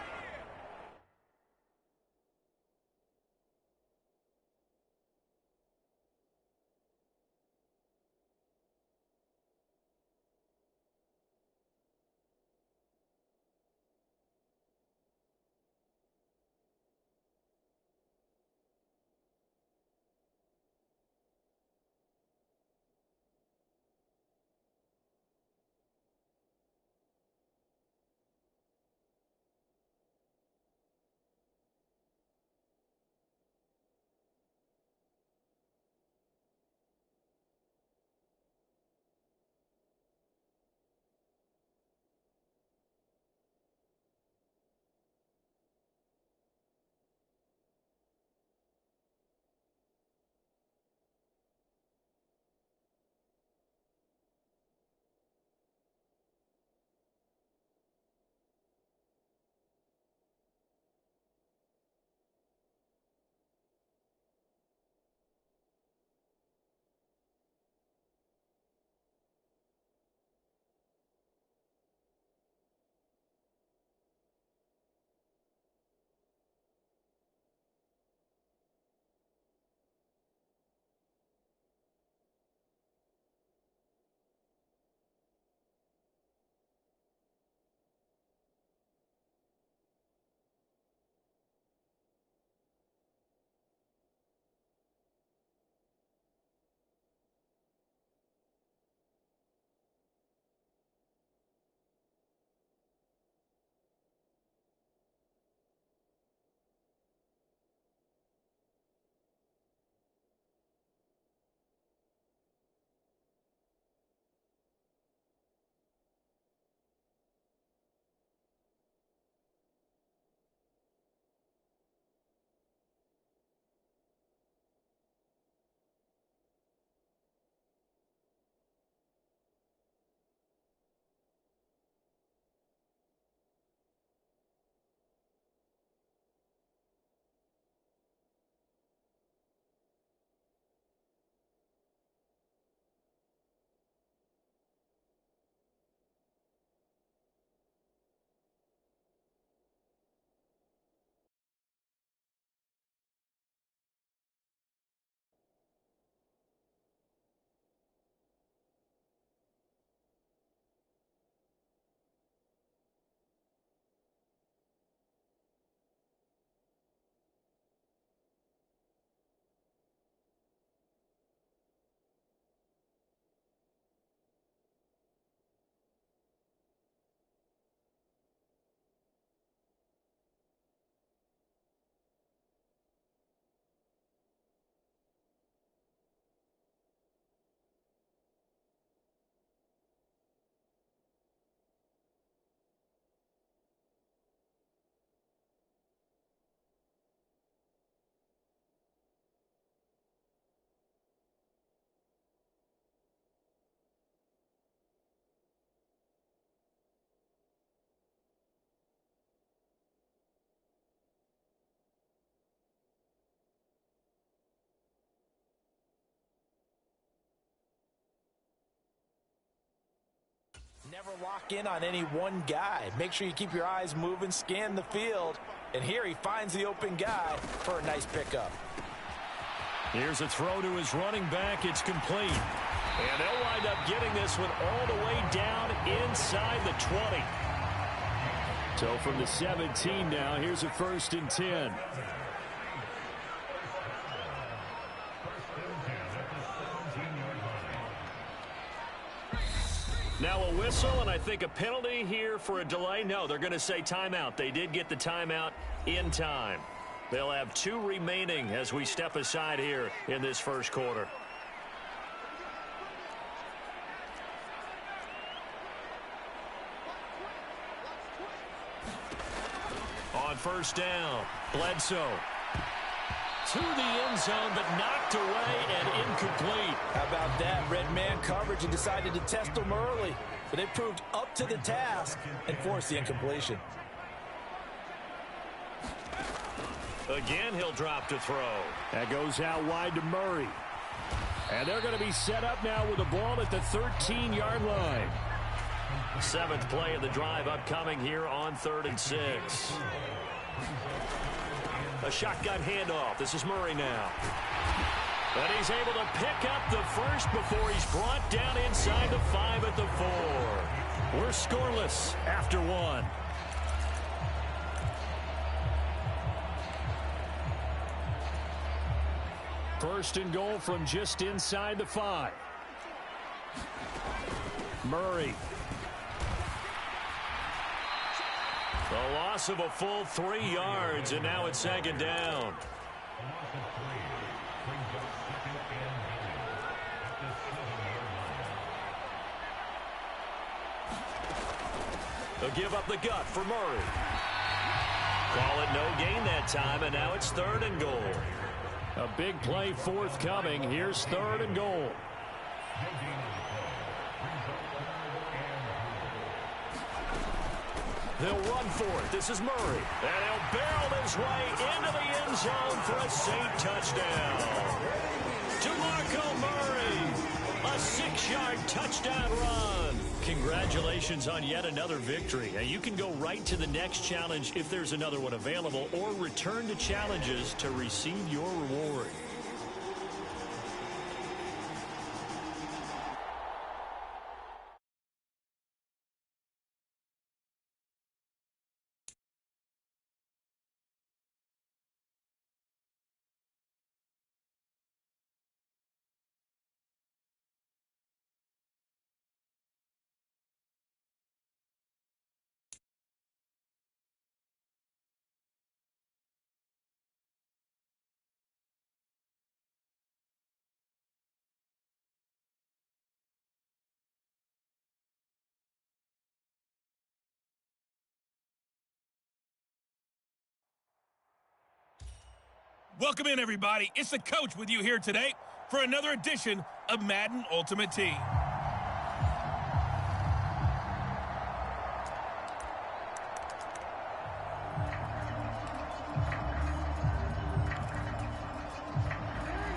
Never lock in on any one guy. Make sure you keep your eyes moving, scan the field. And here he finds the open guy for a nice pickup. Here's a throw to his running back. It's complete. And they'll wind up getting this one all the way down inside the 20. So from the 17 now, here's a 1st and 10. Now a whistle, and I think a penalty here for a delay. No, they're going to say timeout. They did get the timeout in time. They'll have 2 remaining as we step aside here in this first quarter. On 1st down, Bledsoe. To the end zone, but knocked away and incomplete. How about that? Red man coverage and decided to test them early. But they proved up to the task and forced the incompletion. Again, he'll drop to throw. That goes out wide to Murray. And they're going to be set up now with the ball at the 13-yard line. 7th play of the drive upcoming here on 3rd and 6. A shotgun handoff. This is Murray now. But he's able to pick up the first before he's brought down inside the 5 at the 4. We're scoreless after 1. First and goal from just inside the 5. Murray. The loss of a full 3 yards, and now it's 2nd down. They'll give up the gut for Murray. Call it no gain that time, and now it's 3rd and goal. A big play forthcoming. Here's 3rd and goal. They'll run for it. This is Murray. And he'll barrel his way into the end zone for a safe touchdown. DeMarco Murray, a 6-yard touchdown run. Congratulations on yet another victory. Now you can go right to the next challenge if there's another one available, or return to challenges to receive your reward. Welcome in, everybody. It's the coach with you here today for another edition of Madden Ultimate Team.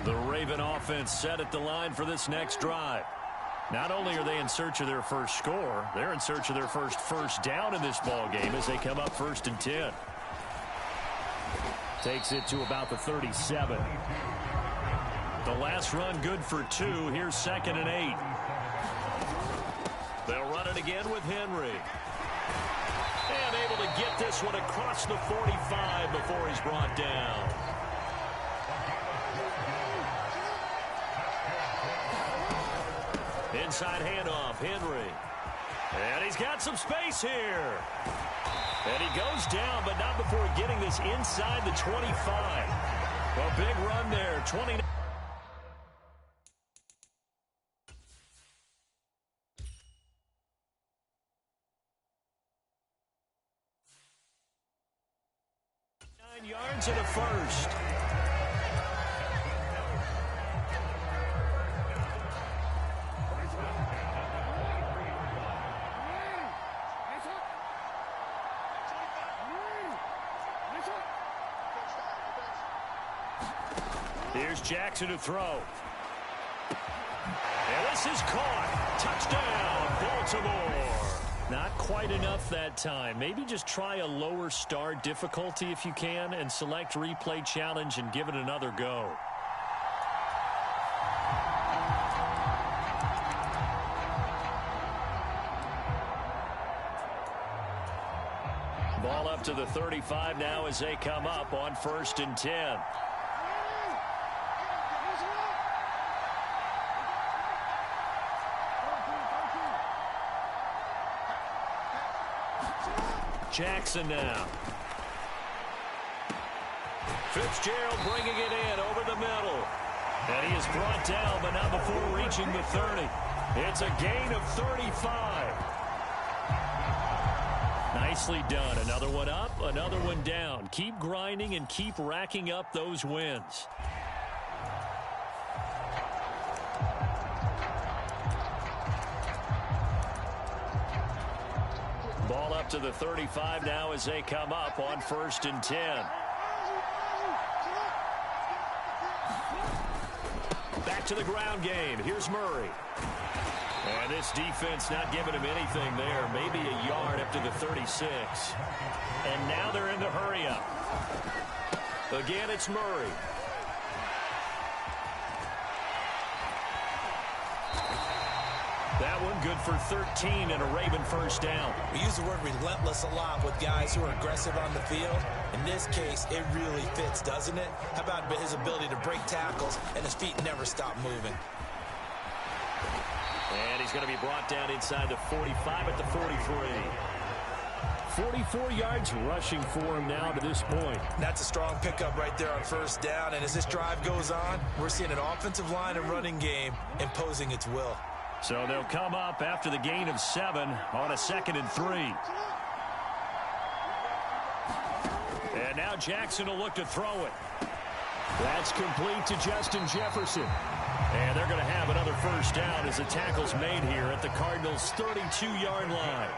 The Raven offense set at the line for this next drive. Not only are they in search of their first score, they're in search of their first down in this ball game as they come up 1st and 10. Takes it to about the 37. The last run good for 2. Here's 2nd and 8. They'll run it again with Henry. And able to get this one across the 45 before he's brought down. Inside handoff, Henry. And he's got some space here. And he goes down, but not before getting this inside the 25. A big run there, 29. Yards and a first. Here's Jackson to throw. And this is caught. Touchdown, Baltimore. Not quite enough that time. Maybe just try a lower start difficulty if you can and select replay challenge and give it another go. Ball up to the 35 now as they come up on 1st and 10. Jackson now. Fitzgerald bringing it in over the middle. And he is brought down, but not before reaching the 30. It's a gain of 35. Nicely done. Another one up, another one down. Keep grinding and keep racking up those wins. Ball up to the 35 now as they come up on 1st and 10. Back to the ground game. Here's Murray. And this defense not giving him anything there. Maybe a yard up to the 36. And now they're in the hurry up. Again, it's Murray. That one good for 13 and a Raven first down. We use the word relentless a lot with guys who are aggressive on the field. In this case, it really fits, doesn't it? How about his ability to break tackles and his feet never stop moving? And he's going to be brought down inside the 45 at the 43. 44 yards rushing for him now to this point. That's a strong pickup right there on 1st down. And as this drive goes on, we're seeing an offensive line and running game imposing its will. So they'll come up after the gain of 7 on a 2nd and 3. And now Jackson will look to throw it. That's complete to Justin Jefferson. And they're going to have another first down as the tackle's made here at the Cardinals' 32-yard line.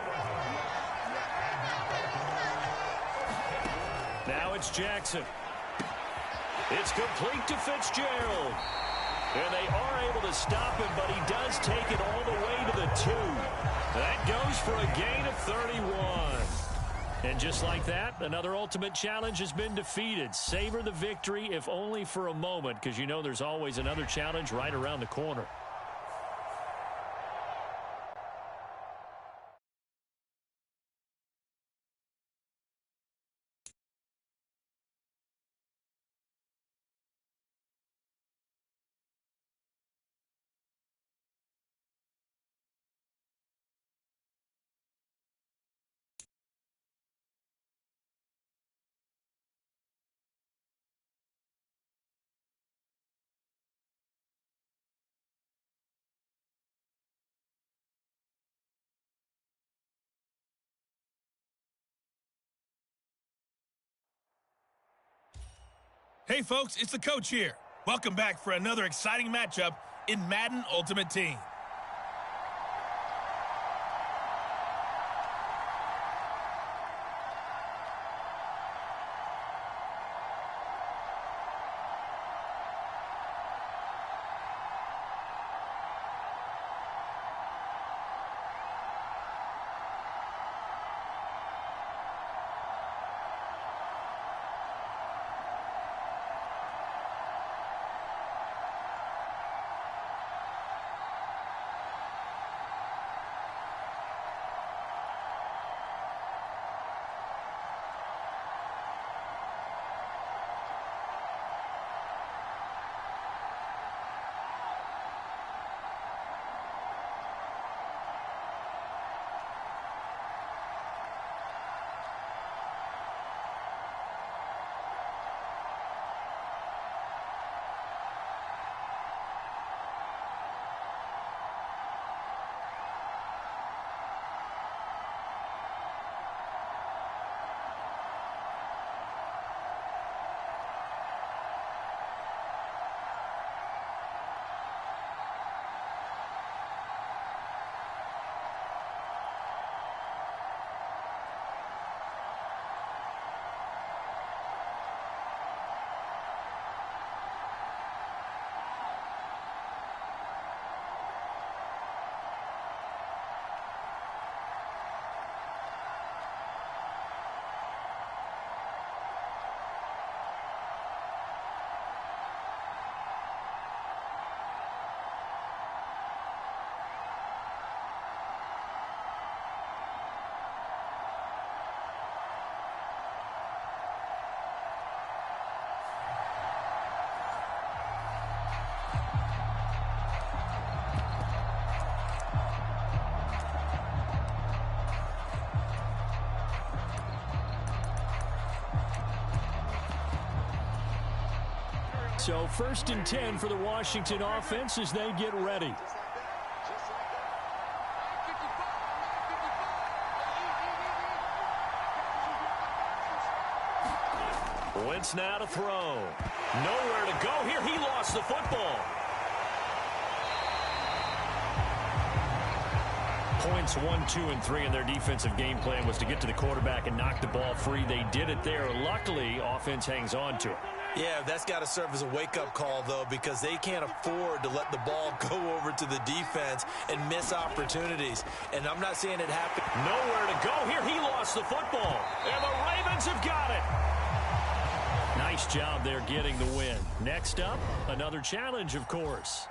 Now it's Jackson. It's complete to Fitzgerald. And they are able to stop him, but he does take it all the way to the 2. That goes for a gain of 31. And just like that, another ultimate challenge has been defeated. Savor the victory, if only for a moment, because you know there's always another challenge right around the corner. Hey, folks, it's the coach here. Welcome back for another exciting matchup in Madden Ultimate Team. So 1st and 10 for the Washington offense as they get ready. Wentz now to throw. Nowhere to go here. He lost the football. Points 1, 2, and 3 in their defensive game plan was to get to the quarterback and knock the ball free. They did it there. Luckily, offense hangs on to it. Yeah, that's got to serve as a wake-up call, though, because they can't afford to let the ball go over to the defense and miss opportunities. And I'm not saying it happened. Nowhere to go here. He lost the football. And the Ravens have got it. Nice job there getting the win. Next up, another challenge, of course.